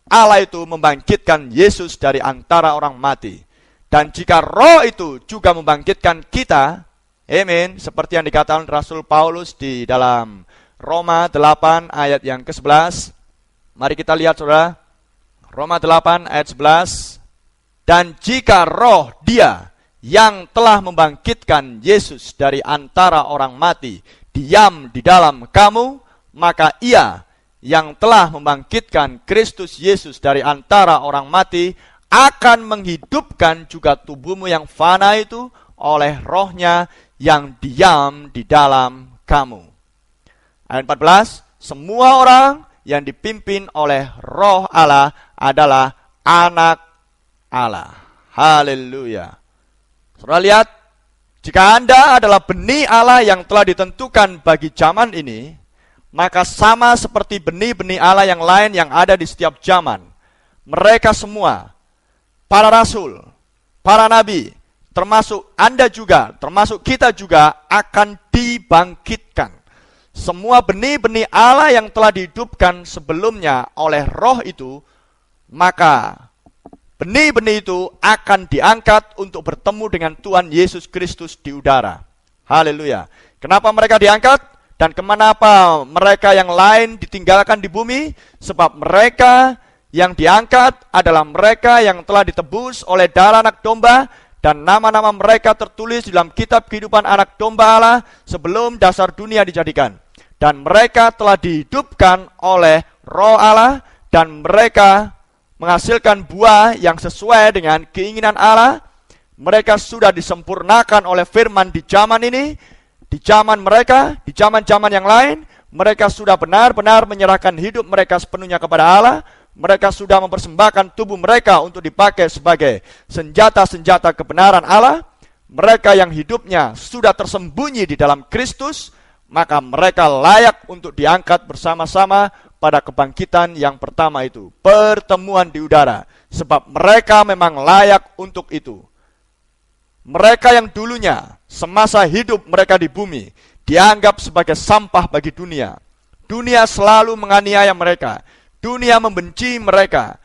Allah itu membangkitkan Yesus dari antara orang mati. Dan jika Roh itu juga membangkitkan kita, amin, seperti yang dikatakan Rasul Paulus di dalam Roma 8 ayat yang ke-11. Mari kita lihat saudara, Roma 8 ayat 11. Dan jika Roh Dia yang telah membangkitkan Yesus dari antara orang mati diam di dalam kamu, maka Ia yang telah membangkitkan Kristus Yesus dari antara orang mati akan menghidupkan juga tubuhmu yang fana itu oleh Roh-Nya yang diam di dalam kamu. Ayat 14, semua orang yang dipimpin oleh Roh Allah adalah anak Allah. Haleluya. Saudara lihat, jika Anda adalah benih Allah yang telah ditentukan bagi zaman ini, maka sama seperti benih-benih Allah yang lain yang ada di setiap zaman, mereka semua, para rasul, para nabi, termasuk Anda juga, termasuk kita juga akan dibangkitkan. Semua benih-benih Allah yang telah dihidupkan sebelumnya oleh Roh itu, maka benih-benih itu akan diangkat untuk bertemu dengan Tuhan Yesus Kristus di udara. Haleluya. Kenapa mereka diangkat? Dan kenapa mereka yang lain ditinggalkan di bumi? Sebab mereka yang diangkat adalah mereka yang telah ditebus oleh darah anak domba, dan nama-nama mereka tertulis di dalam kitab kehidupan anak domba Allah sebelum dasar dunia dijadikan. Dan mereka telah dihidupkan oleh Roh Allah, dan mereka menghasilkan buah yang sesuai dengan keinginan Allah. Mereka sudah disempurnakan oleh firman di zaman ini, di zaman mereka, di zaman-zaman yang lain. Mereka sudah benar-benar menyerahkan hidup mereka sepenuhnya kepada Allah. Mereka sudah mempersembahkan tubuh mereka untuk dipakai sebagai senjata-senjata kebenaran Allah. Mereka yang hidupnya sudah tersembunyi di dalam Kristus, maka mereka layak untuk diangkat bersama-sama pada kebangkitan yang pertama itu, pertemuan di udara, sebab mereka memang layak untuk itu. Mereka yang dulunya semasa hidup mereka di bumi dianggap sebagai sampah bagi dunia. Dunia selalu menganiaya mereka, dunia membenci mereka,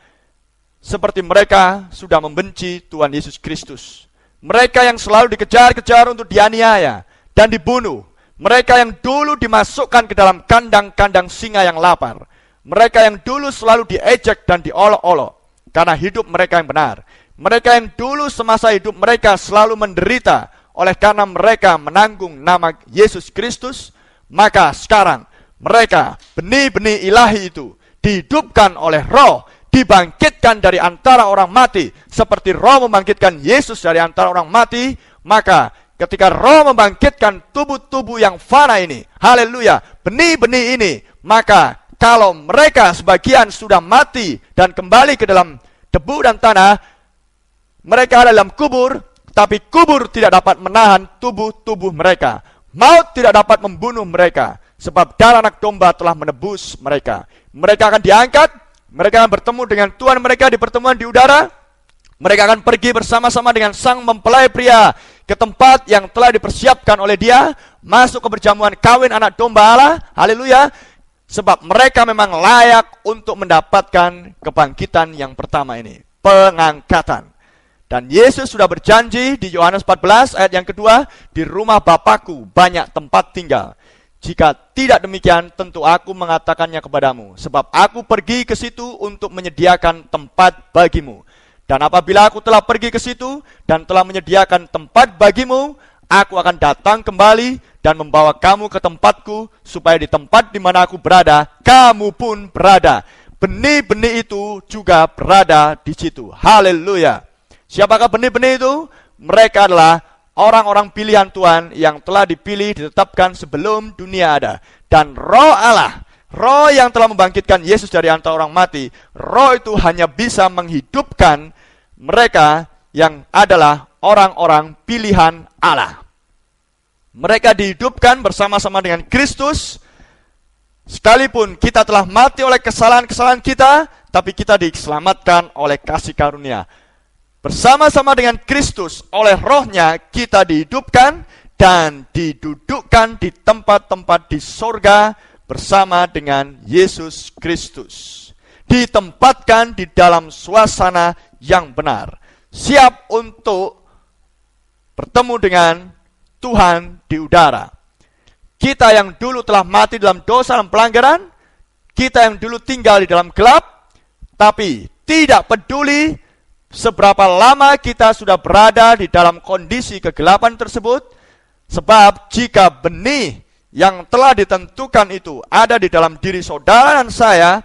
seperti mereka sudah membenci Tuhan Yesus Kristus. Mereka yang selalu dikejar-kejar untuk dianiaya dan dibunuh, mereka yang dulu dimasukkan ke dalam kandang-kandang singa yang lapar, mereka yang dulu selalu diejek dan diolok-olok karena hidup mereka yang benar, mereka yang dulu semasa hidup mereka selalu menderita oleh karena mereka menanggung nama Yesus Kristus, maka sekarang mereka, benih-benih ilahi itu, dihidupkan oleh Roh, dibangkitkan dari antara orang mati, seperti Roh membangkitkan Yesus dari antara orang mati. Maka ketika Roh membangkitkan tubuh-tubuh yang fana ini, haleluya, benih-benih ini, maka kalau mereka sebagian sudah mati dan kembali ke dalam debu dan tanah, mereka ada dalam kubur, tapi kubur tidak dapat menahan tubuh-tubuh mereka. Maut tidak dapat membunuh mereka, sebab darah anak domba telah menebus mereka. Mereka akan diangkat, mereka akan bertemu dengan Tuhan mereka di pertemuan di udara. Mereka akan pergi bersama-sama dengan sang mempelai pria ke tempat yang telah dipersiapkan oleh Dia, masuk ke perjamuan kawin anak domba Allah. Haleluya. Sebab mereka memang layak untuk mendapatkan kebangkitan yang pertama ini, pengangkatan. Dan Yesus sudah berjanji di Yohanes 14 ayat yang kedua, di rumah Bapakku banyak tempat tinggal. Jika tidak demikian, tentu aku mengatakannya kepadamu. Sebab aku pergi ke situ untuk menyediakan tempat bagimu. Dan apabila aku telah pergi ke situ dan telah menyediakan tempat bagimu, aku akan datang kembali dan membawa kamu ke tempatku, supaya di tempat di mana aku berada, kamu pun berada. Benih-benih itu juga berada di situ. Haleluya. Siapakah benih-benih itu? Mereka adalah orang-orang pilihan Tuhan yang telah dipilih, ditetapkan sebelum dunia ada. Dan Roh Allah, Roh yang telah membangkitkan Yesus dari antara orang mati, Roh itu hanya bisa menghidupkan mereka yang adalah orang-orang pilihan Allah. Mereka dihidupkan bersama-sama dengan Kristus. Sekalipun kita telah mati oleh kesalahan-kesalahan kita, tapi kita diselamatkan oleh kasih karunia. Bersama-sama dengan Kristus, oleh Roh-Nya kita dihidupkan dan didudukkan di tempat-tempat di sorga bersama dengan Yesus Kristus. Ditempatkan di dalam suasana yang benar, siap untuk bertemu dengan Tuhan di udara. Kita yang dulu telah mati dalam dosa dan pelanggaran, kita yang dulu tinggal di dalam gelap, tapi tidak peduli seberapa lama kita sudah berada di dalam kondisi kegelapan tersebut, sebab jika benih yang telah ditentukan itu ada di dalam diri saudara dan saya,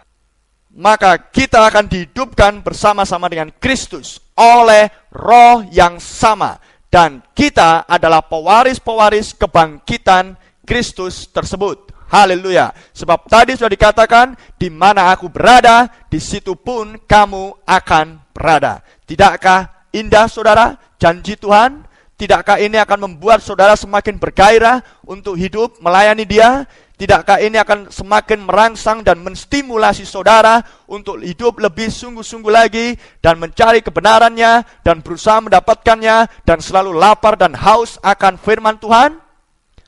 maka kita akan dihidupkan bersama-sama dengan Kristus oleh Roh yang sama. Dan kita adalah pewaris-pewaris kebangkitan Kristus tersebut. Haleluya. Sebab tadi sudah dikatakan, di mana aku berada, di situ pun kamu akan berada. Tidakkah indah saudara janji Tuhan? Tidakkah ini akan membuat saudara semakin bergairah untuk hidup melayani Dia? Tidakkah ini akan semakin merangsang dan menstimulasi saudara untuk hidup lebih sungguh-sungguh lagi dan mencari kebenarannya dan berusaha mendapatkannya dan selalu lapar dan haus akan firman Tuhan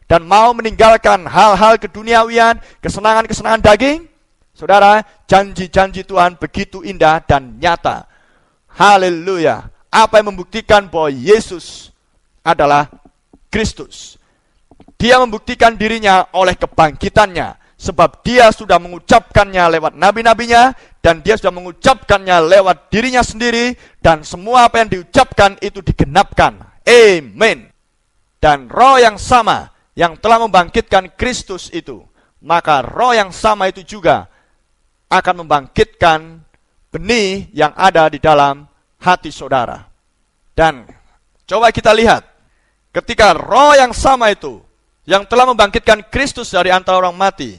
dan mau meninggalkan hal-hal keduniawian, kesenangan-kesenangan daging? Saudara, janji-janji Tuhan begitu indah dan nyata. Haleluya. Apa yang membuktikan bahwa Yesus adalah Kristus? Dia membuktikan dirinya oleh kebangkitannya, sebab dia sudah mengucapkannya lewat nabi-nabinya, dan dia sudah mengucapkannya lewat dirinya sendiri, dan semua apa yang diucapkan itu digenapkan. Amin. Dan Roh yang sama yang telah membangkitkan Kristus itu, maka Roh yang sama itu juga akan membangkitkan benih yang ada di dalam hati saudara. Dan coba kita lihat, ketika Roh yang sama itu yang telah membangkitkan Kristus dari antara orang mati,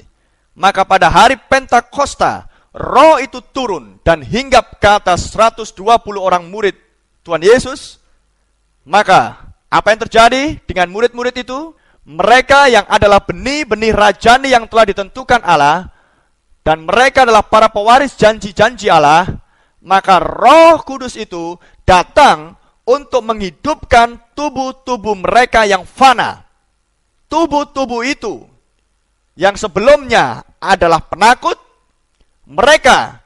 maka pada hari Pentakosta, Roh itu turun dan hinggap ke atas 120 orang murid Tuhan Yesus. Maka apa yang terjadi dengan murid-murid itu? Mereka yang adalah benih-benih rajani yang telah ditentukan Allah, dan mereka adalah para pewaris janji-janji Allah, maka Roh Kudus itu datang untuk menghidupkan tubuh-tubuh mereka yang fana. Tubuh-tubuh itu yang sebelumnya adalah penakut, mereka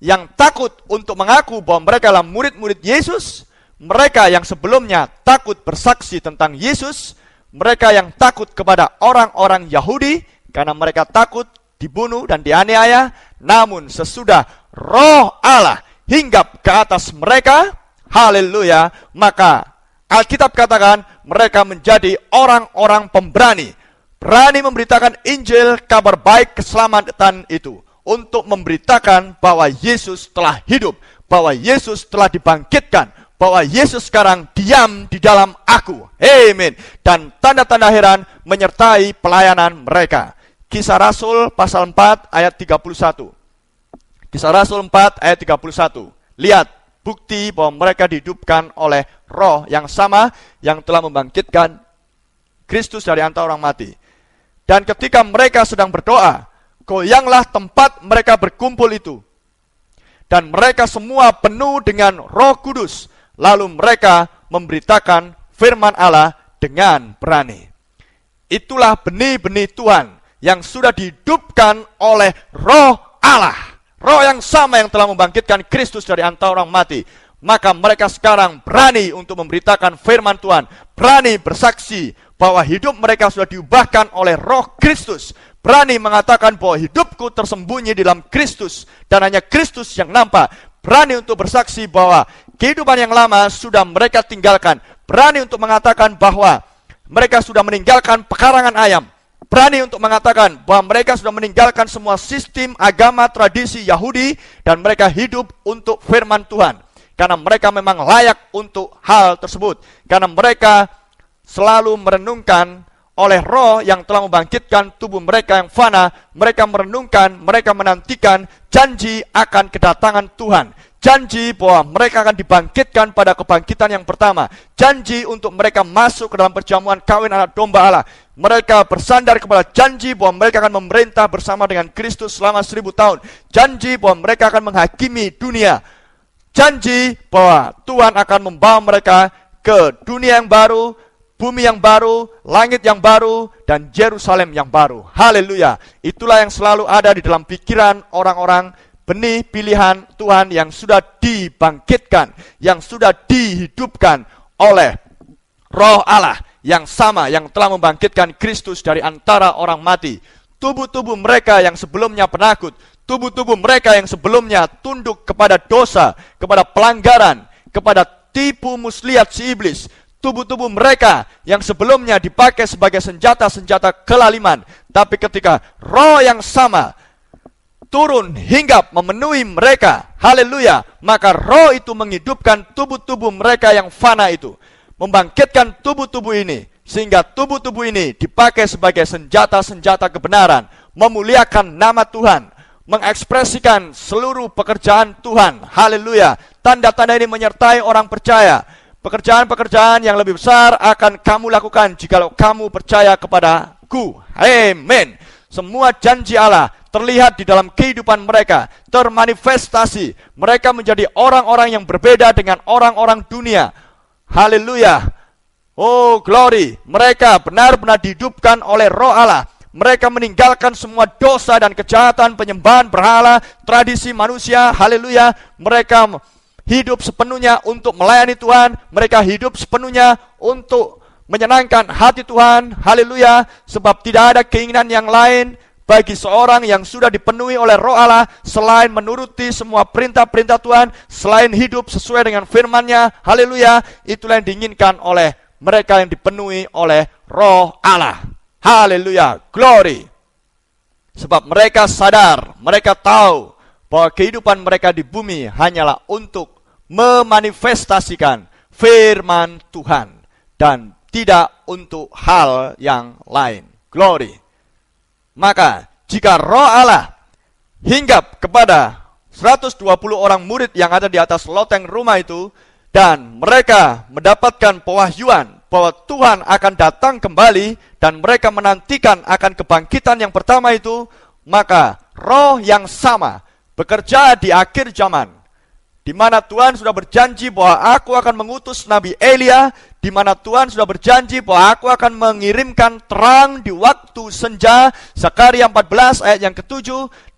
yang takut untuk mengaku bahwa mereka adalah murid-murid Yesus, mereka yang sebelumnya takut bersaksi tentang Yesus, mereka yang takut kepada orang-orang Yahudi karena mereka takut dibunuh dan dianiaya. Namun sesudah Roh Allah hinggap ke atas mereka, haleluya, maka Alkitab katakan mereka menjadi orang-orang pemberani, berani memberitakan Injil, kabar baik keselamatan itu, untuk memberitakan bahwa Yesus telah hidup, bahwa Yesus telah dibangkitkan, bahwa Yesus sekarang diam di dalam aku. Amin. Dan tanda-tanda heran menyertai pelayanan mereka. Kisah Rasul pasal 4 ayat 31. Kisah Rasul 4 ayat 31. Lihat bukti bahwa mereka dihidupkan oleh Roh yang sama yang telah membangkitkan Kristus dari antara orang mati. Dan ketika mereka sedang berdoa, goyanglah tempat mereka berkumpul itu. Dan mereka semua penuh dengan Roh Kudus. Lalu mereka memberitakan firman Allah dengan berani. Itulah benih-benih Tuhan yang sudah dihidupkan oleh Roh Allah. Roh yang sama yang telah membangkitkan Kristus dari antara orang mati. Maka mereka sekarang berani untuk memberitakan firman Tuhan. Berani bersaksi bahwa hidup mereka sudah diubahkan oleh Roh Kristus. Berani mengatakan bahwa hidupku tersembunyi di dalam Kristus dan hanya Kristus yang nampak. Berani untuk bersaksi bahwa kehidupan yang lama sudah mereka tinggalkan. Berani untuk mengatakan bahwa mereka sudah meninggalkan pekarangan ayam. Berani untuk mengatakan bahwa mereka sudah meninggalkan semua sistem agama tradisi Yahudi dan mereka hidup untuk firman Tuhan. Karena mereka memang layak untuk hal tersebut. Karena mereka selalu merenungkan oleh Roh yang telah membangkitkan tubuh mereka yang fana. Mereka merenungkan, mereka menantikan janji akan kedatangan Tuhan. Janji bahwa mereka akan dibangkitkan pada kebangkitan yang pertama. Janji untuk mereka masuk ke dalam perjamuan kawin anak domba Allah. Mereka bersandar kepada janji bahwa mereka akan memerintah bersama dengan Kristus selama 1000 tahun. Janji bahwa mereka akan menghakimi dunia. Janji bahwa Tuhan akan membawa mereka ke dunia yang baru, bumi yang baru, langit yang baru, dan Yerusalem yang baru. Haleluya. Itulah yang selalu ada di dalam pikiran orang-orang benih pilihan Tuhan yang sudah dibangkitkan, yang sudah dihidupkan oleh Roh Allah yang sama yang telah membangkitkan Kristus dari antara orang mati. Tubuh-tubuh mereka yang sebelumnya penakut, tubuh-tubuh mereka yang sebelumnya tunduk kepada dosa, kepada pelanggaran, kepada tipu muslihat si iblis, tubuh-tubuh mereka yang sebelumnya dipakai sebagai senjata-senjata kelaliman, tapi ketika Roh yang sama turun hingga memenuhi mereka, haleluya, maka Roh itu menghidupkan tubuh-tubuh mereka yang fana itu, membangkitkan tubuh-tubuh ini, sehingga tubuh-tubuh ini dipakai sebagai senjata-senjata kebenaran, memuliakan nama Tuhan, mengekspresikan seluruh pekerjaan Tuhan, haleluya. Tanda-tanda ini menyertai orang percaya. Pekerjaan-pekerjaan yang lebih besar akan kamu lakukan jikalau kamu percaya kepadaku. Amin. Semua janji Allah terlihat di dalam kehidupan mereka, termanifestasi. Mereka menjadi orang-orang yang berbeda dengan orang-orang dunia. Haleluya. Oh, glory. Mereka benar-benar dihidupkan oleh Roh Allah. Mereka meninggalkan semua dosa dan kejahatan, penyembahan berhala, tradisi manusia. Haleluya. Mereka hidup sepenuhnya untuk melayani Tuhan. Mereka hidup sepenuhnya untuk menyenangkan hati Tuhan. Haleluya. Sebab tidak ada keinginan yang lain bagi seorang yang sudah dipenuhi oleh Roh Allah selain menuruti semua perintah-perintah Tuhan, selain hidup sesuai dengan firman-Nya. Haleluya. Itulah yang diinginkan oleh mereka yang dipenuhi oleh Roh Allah. Haleluya. Glory. Sebab mereka sadar, mereka tahu bahwa kehidupan mereka di bumi hanyalah untuk memanifestasikan firman Tuhan dan tidak untuk hal yang lain. Glory. Maka jika Roh Allah hinggap kepada 120 orang murid yang ada di atas loteng rumah itu, dan mereka mendapatkan pewahyuan bahwa Tuhan akan datang kembali dan mereka menantikan akan kebangkitan yang pertama itu, maka Roh yang sama bekerja di akhir zaman, di mana Tuhan sudah berjanji bahwa aku akan mengutus Nabi Elia, di mana Tuhan sudah berjanji bahwa aku akan mengirimkan terang di waktu senja. Zakaria 14 ayat yang ke-7,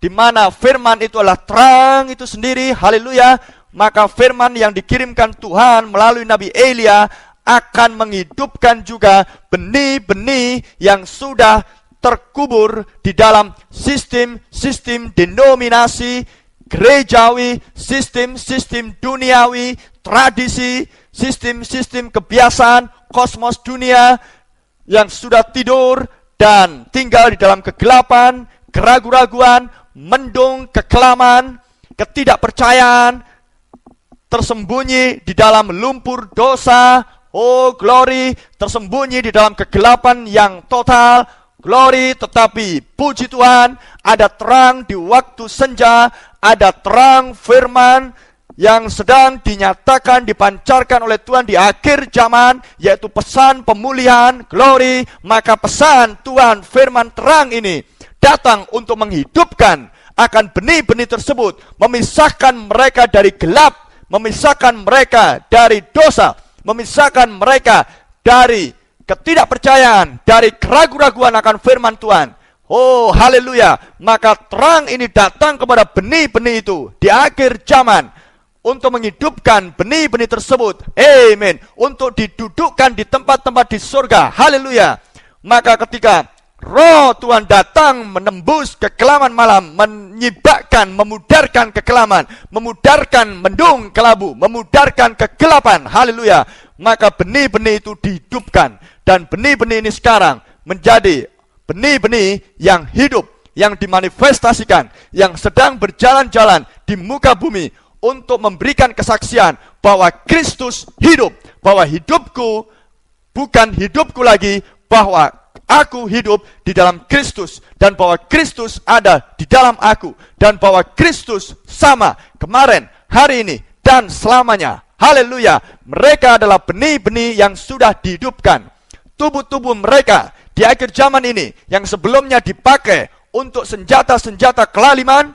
di mana firman itu adalah terang itu sendiri. Haleluya. Maka firman yang dikirimkan Tuhan melalui Nabi Elia akan menghidupkan juga benih-benih yang sudah terkubur di dalam sistem-sistem denominasi gerejawi, sistem-sistem duniawi, tradisi, sistem-sistem kebiasaan, kosmos dunia yang sudah tidur dan tinggal di dalam kegelapan, keraguan-raguan, mendung, kekelaman, ketidakpercayaan, tersembunyi di dalam lumpur dosa. Oh, glory. Tersembunyi di dalam kegelapan yang total. Glory. Tetapi puji Tuhan, ada terang di waktu senja, ada terang firman yang sedang dinyatakan, dipancarkan oleh Tuhan di akhir zaman, yaitu pesan pemulihan. Glory. Maka pesan Tuhan, firman terang ini datang untuk menghidupkan akan benih-benih tersebut, memisahkan mereka dari gelap, memisahkan mereka dari dosa, memisahkan mereka dari ketidakpercayaan, dari keraguan-raguan akan firman Tuhan. Oh, haleluya. Maka terang ini datang kepada benih-benih itu di akhir zaman untuk menghidupkan benih-benih tersebut. Amin. Untuk didudukkan di tempat-tempat di surga. Haleluya. Maka ketika Roh Tuhan datang menembus kekelaman malam, menyibakkan, memudarkan kekelaman, memudarkan mendung kelabu, memudarkan kegelapan. Haleluya. Maka benih-benih itu dihidupkan. Dan benih-benih ini sekarang menjadi benih-benih yang hidup, yang dimanifestasikan, yang sedang berjalan-jalan di muka bumi untuk memberikan kesaksian bahwa Kristus hidup, bahwa hidupku bukan hidupku lagi, bahwa aku hidup di dalam Kristus, dan bahwa Kristus ada di dalam aku, dan bahwa Kristus sama kemarin, hari ini, dan selamanya. Haleluya. Mereka adalah benih-benih yang sudah dihidupkan. Tubuh-tubuh mereka di akhir zaman ini yang sebelumnya dipakai untuk senjata-senjata kelaliman,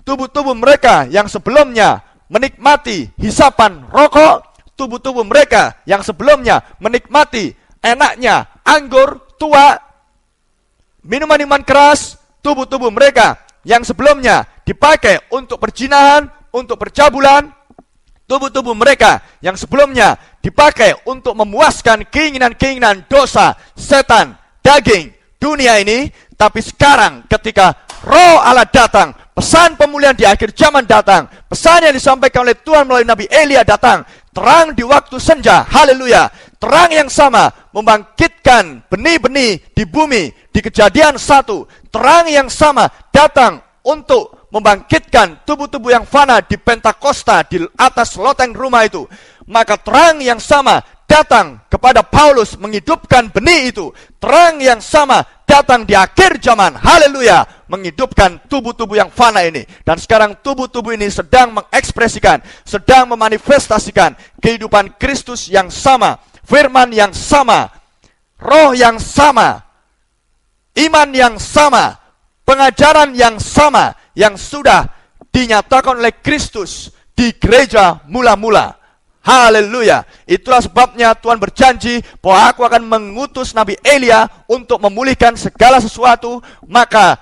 tubuh-tubuh mereka yang sebelumnya menikmati hisapan rokok, tubuh-tubuh mereka yang sebelumnya menikmati enaknya anggur tua, minuman-minuman keras, tubuh-tubuh mereka yang sebelumnya dipakai untuk perzinahan, untuk percabulan, tubuh-tubuh mereka yang sebelumnya dipakai untuk memuaskan keinginan-keinginan dosa, setan, daging, dunia ini. Tapi sekarang ketika Roh Allah datang, pesan pemulihan di akhir zaman datang, pesan yang disampaikan oleh Tuhan melalui Nabi Elia datang, terang di waktu senja. Haleluya. Terang yang sama membangkitkan benih-benih di bumi di Kejadian 1. Terang yang sama datang untuk membangkitkan tubuh-tubuh yang fana di Pentakosta, di atas loteng rumah itu. Maka terang yang sama datang kepada Paulus menghidupkan benih itu. Terang yang sama datang di akhir zaman. Haleluya. Menghidupkan tubuh-tubuh yang fana ini. Dan sekarang tubuh-tubuh ini sedang mengekspresikan, sedang memanifestasikan kehidupan Kristus yang sama, firman yang sama, roh yang sama, iman yang sama, pengajaran yang sama, yang sudah dinyatakan oleh Kristus di gereja mula-mula. Haleluya. Itulah sebabnya Tuhan berjanji bahwa aku akan mengutus Nabi Elia untuk memulihkan segala sesuatu. Maka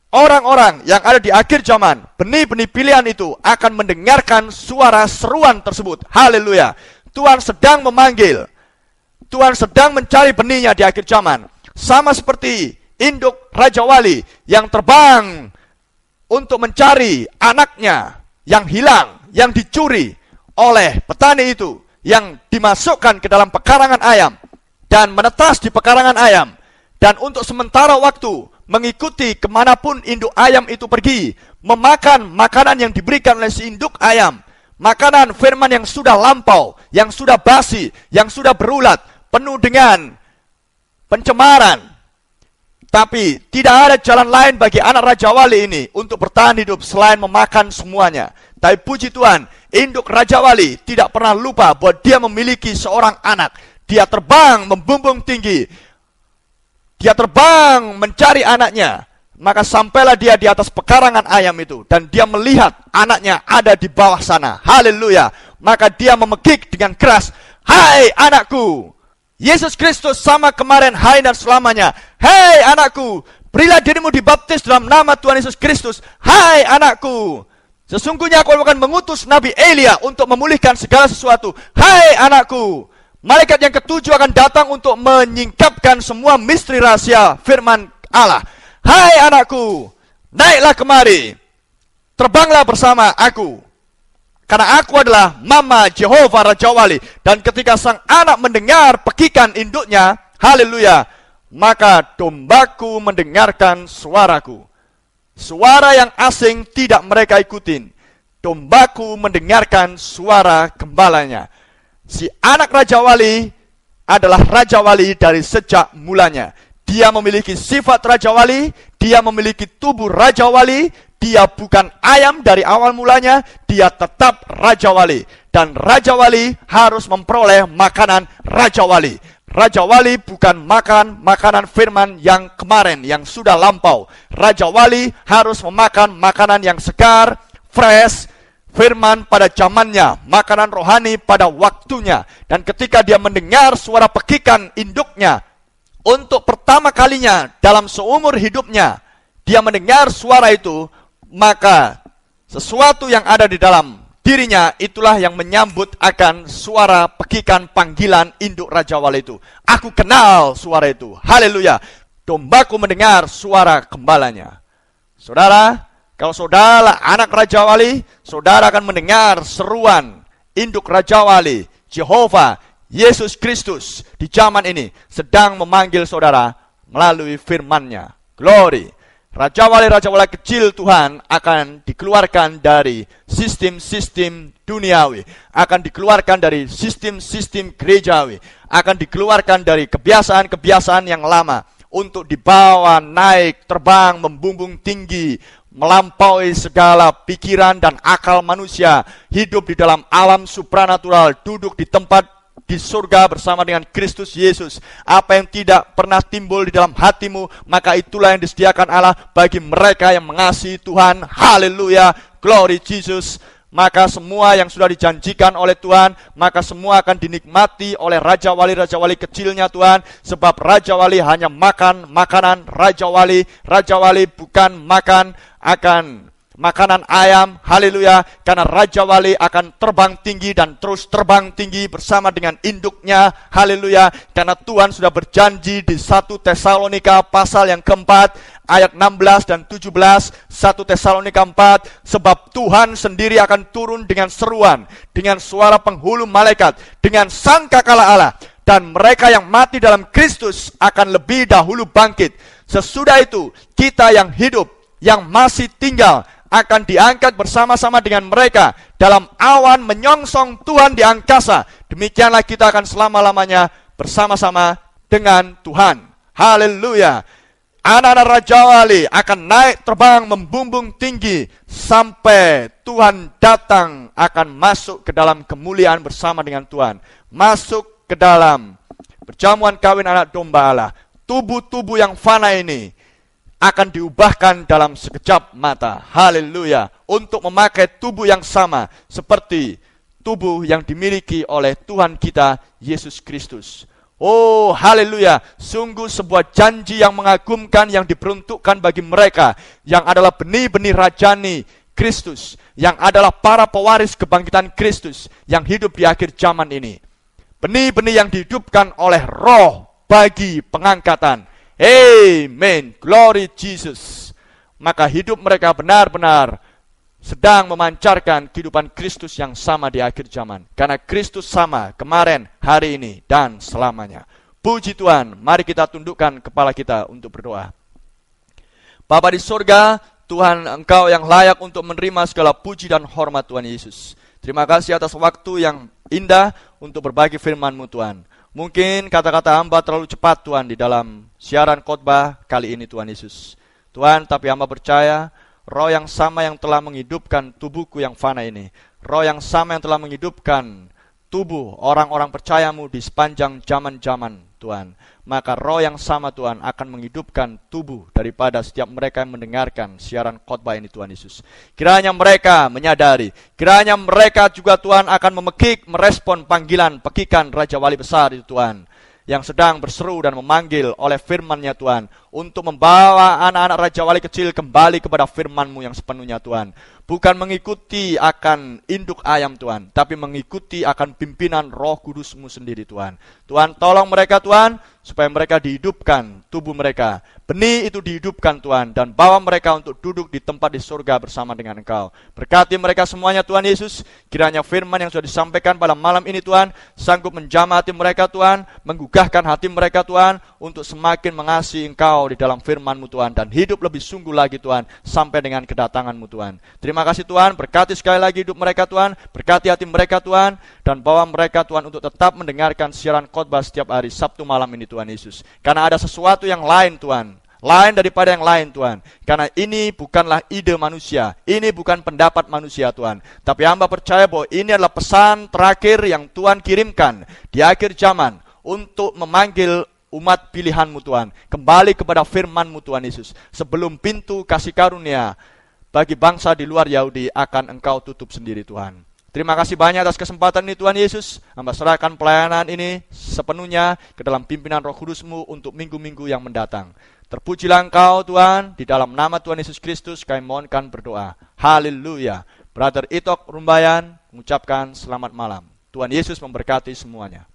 orang-orang yang ada di akhir zaman, benih-benih pilihan itu akan mendengarkan suara seruan tersebut. Haleluya. Tuhan sedang memanggil, Tuhan sedang mencari benihnya di akhir zaman. Sama seperti induk Raja Wali yang terbang untuk mencari anaknya yang hilang, yang dicuri oleh petani itu, yang dimasukkan ke dalam pekarangan ayam dan menetas di pekarangan ayam, dan untuk sementara waktu mengikuti kemanapun induk ayam itu pergi, memakan makanan yang diberikan oleh si induk ayam, makanan firman yang sudah lampau, yang sudah basi, yang sudah berulat, penuh dengan pencemaran. Tapi tidak ada jalan lain bagi anak Raja Wali ini untuk bertahan hidup selain memakan semuanya. Tapi puji Tuhan, induk Raja Wali tidak pernah lupa bahwa dia memiliki seorang anak. Dia terbang membumbung tinggi, dia terbang mencari anaknya. Maka sampailah dia di atas pekarangan ayam itu, dan dia melihat anaknya ada di bawah sana. Haleluya. Maka dia memekik dengan keras, "Hai anakku, Yesus Kristus sama kemarin, hari dan selamanya. Hei anakku, berilah dirimu dibaptis dalam nama Tuhan Yesus Kristus. Hai anakku, sesungguhnya aku akan mengutus Nabi Elia untuk memulihkan segala sesuatu. Hai anakku, malaikat yang ketujuh akan datang untuk menyingkapkan semua misteri rahasia firman Allah. Hai anakku, naiklah kemari, terbanglah bersama aku. Karena aku adalah Mama Jehovah Raja Wali." Dan ketika sang anak mendengar pekikan induknya, haleluya, maka dombaku mendengarkan suaraku. Suara yang asing tidak mereka ikutin. Dombaku mendengarkan suara gembalanya. Si anak Raja Wali adalah Raja Wali dari sejak mulanya. Dia memiliki sifat Raja Wali, dia memiliki tubuh Raja Wali. Dia bukan ayam dari awal mulanya, dia tetap Raja Wali. Dan Raja Wali harus memperoleh makanan Raja Wali. Raja Wali bukan makan makanan firman yang kemarin, yang sudah lampau. Raja Wali harus memakan makanan yang segar, fresh, firman pada zamannya, makanan rohani pada waktunya. Dan ketika dia mendengar suara pekikan induknya, untuk pertama kalinya dalam seumur hidupnya, dia mendengar suara itu, maka sesuatu yang ada di dalam dirinya itulah yang menyambut akan suara pekikan panggilan induk Raja Wali itu. Aku kenal suara itu. Haleluya. Dombaku mendengar suara gembalanya. Saudara, kalau saudara anak Raja Wali, saudara akan mendengar seruan induk Raja Wali, Jehovah, Yesus Kristus di zaman ini sedang memanggil saudara melalui firman-Nya. Glory. Raja Wali kecil Tuhan akan dikeluarkan dari sistem-sistem duniawi, akan dikeluarkan dari sistem-sistem gerejawi, akan dikeluarkan dari kebiasaan-kebiasaan yang lama untuk dibawa naik, terbang, membumbung tinggi, melampaui segala pikiran dan akal manusia, hidup di dalam alam supranatural, duduk di tempat di surga bersama dengan Kristus Yesus. Apa yang tidak pernah timbul di dalam hatimu, maka itulah yang disediakan Allah bagi mereka yang mengasihi Tuhan. Haleluya, glory Jesus. Maka semua yang sudah dijanjikan oleh Tuhan, maka semua akan dinikmati oleh Raja Wali kecilnya Tuhan. Sebab Raja Wali hanya makan makanan Raja Wali bukan makan akan makanan ayam. Haleluya. Karena Raja Wali akan terbang tinggi dan terus terbang tinggi bersama dengan induknya. Haleluya. Karena Tuhan sudah berjanji di 1 Tesalonika pasal yang keempat ayat 16 dan 17. 1 Tesalonika 4. Sebab Tuhan sendiri akan turun dengan seruan, dengan suara penghulu malaikat, dengan sangkakala Allah, dan mereka yang mati dalam Kristus akan lebih dahulu bangkit. Sesudah itu kita yang hidup, yang masih tinggal, akan diangkat bersama-sama dengan mereka dalam awan menyongsong Tuhan di angkasa. Demikianlah kita akan selama-lamanya bersama-sama dengan Tuhan. Haleluya. Anak-anak Raja Wali akan naik terbang membumbung tinggi sampai Tuhan datang, akan masuk ke dalam kemuliaan bersama dengan Tuhan. Masuk ke dalam perjamuan kawin anak domba Allah. Tubuh-tubuh yang fana ini akan diubahkan dalam sekejap mata. Haleluya. Untuk memakai tubuh yang sama seperti tubuh yang dimiliki oleh Tuhan kita Yesus Kristus. Oh, haleluya. Sungguh sebuah janji yang mengagumkan yang diperuntukkan bagi mereka yang adalah benih-benih rajani Kristus, yang adalah para pewaris kebangkitan Kristus yang hidup di akhir zaman ini. Benih-benih yang dihidupkan oleh Roh bagi pengangkatan. Amen. Glory Jesus. Maka hidup mereka benar-benar sedang memancarkan kehidupan Kristus yang sama di akhir zaman. Karena Kristus sama kemarin, hari ini, dan selamanya. Puji Tuhan. Mari kita tundukkan kepala kita untuk berdoa. Bapa di surga, Tuhan, Engkau yang layak untuk menerima segala puji dan hormat Tuhan Yesus. Terima kasih atas waktu yang indah untuk berbagi firman-Mu Tuhan. Mungkin kata-kata hamba terlalu cepat Tuhan di dalam siaran khotbah kali ini Tuhan Yesus. Tuhan, tapi hamba percaya Roh yang sama yang telah menghidupkan tubuhku yang fana ini, Roh yang sama yang telah menghidupkan tubuh orang-orang percayamu di sepanjang zaman-zaman Tuhan, maka Roh yang sama Tuhan akan menghidupkan tubuh daripada setiap mereka yang mendengarkan siaran khotbah ini Tuhan Yesus. Kiranya mereka menyadari, kiranya mereka juga Tuhan akan memekik, merespon panggilan pekikan Raja Wali besar itu Tuhan, yang sedang berseru dan memanggil oleh firman-Nya Tuhan, untuk membawa anak-anak Raja Wali kecil kembali kepada firman-Mu yang sepenuhnya Tuhan. Bukan mengikuti akan induk ayam Tuhan, tapi mengikuti akan pimpinan Roh Kudus-Mu sendiri Tuhan. Tuhan, tolong mereka Tuhan, supaya mereka dihidupkan, tubuh mereka, benih itu dihidupkan Tuhan, dan bawa mereka untuk duduk di tempat di surga bersama dengan Engkau. Berkati mereka semuanya Tuhan Yesus. Kiranya firman yang sudah disampaikan pada malam ini Tuhan, sanggup menjamah hati mereka Tuhan, menggugahkan hati mereka Tuhan, untuk semakin mengasihi Engkau di dalam firman-Mu Tuhan, dan hidup lebih sungguh lagi Tuhan, sampai dengan kedatangan-Mu Tuhan. Terima kasih Tuhan, berkati sekali lagi hidup mereka Tuhan, berkati hati mereka Tuhan, dan bawa mereka Tuhan untuk tetap mendengarkan siaran khotbah setiap hari Sabtu malam ini Tuhan Yesus. Karena ada sesuatu yang lain Tuhan, lain daripada yang lain Tuhan. Karena ini bukanlah ide manusia, ini bukan pendapat manusia Tuhan, tapi hamba percaya bahwa ini adalah pesan terakhir yang Tuhan kirimkan di akhir zaman untuk memanggil umat pilihan-Mu Tuhan kembali kepada firman-Mu Tuhan Yesus, sebelum pintu kasih karunia bagi bangsa di luar Yahudi akan Engkau tutup sendiri Tuhan. Terima kasih banyak atas kesempatan ini Tuhan Yesus. Hamba serahkan pelayanan ini sepenuhnya ke dalam pimpinan Roh Kudus-Mu untuk minggu-minggu yang mendatang. Terpujilah Engkau Tuhan, di dalam nama Tuhan Yesus Kristus kami mohonkan berdoa. Haleluya. Brother Itok Rumbayan mengucapkan selamat malam. Tuhan Yesus memberkati semuanya.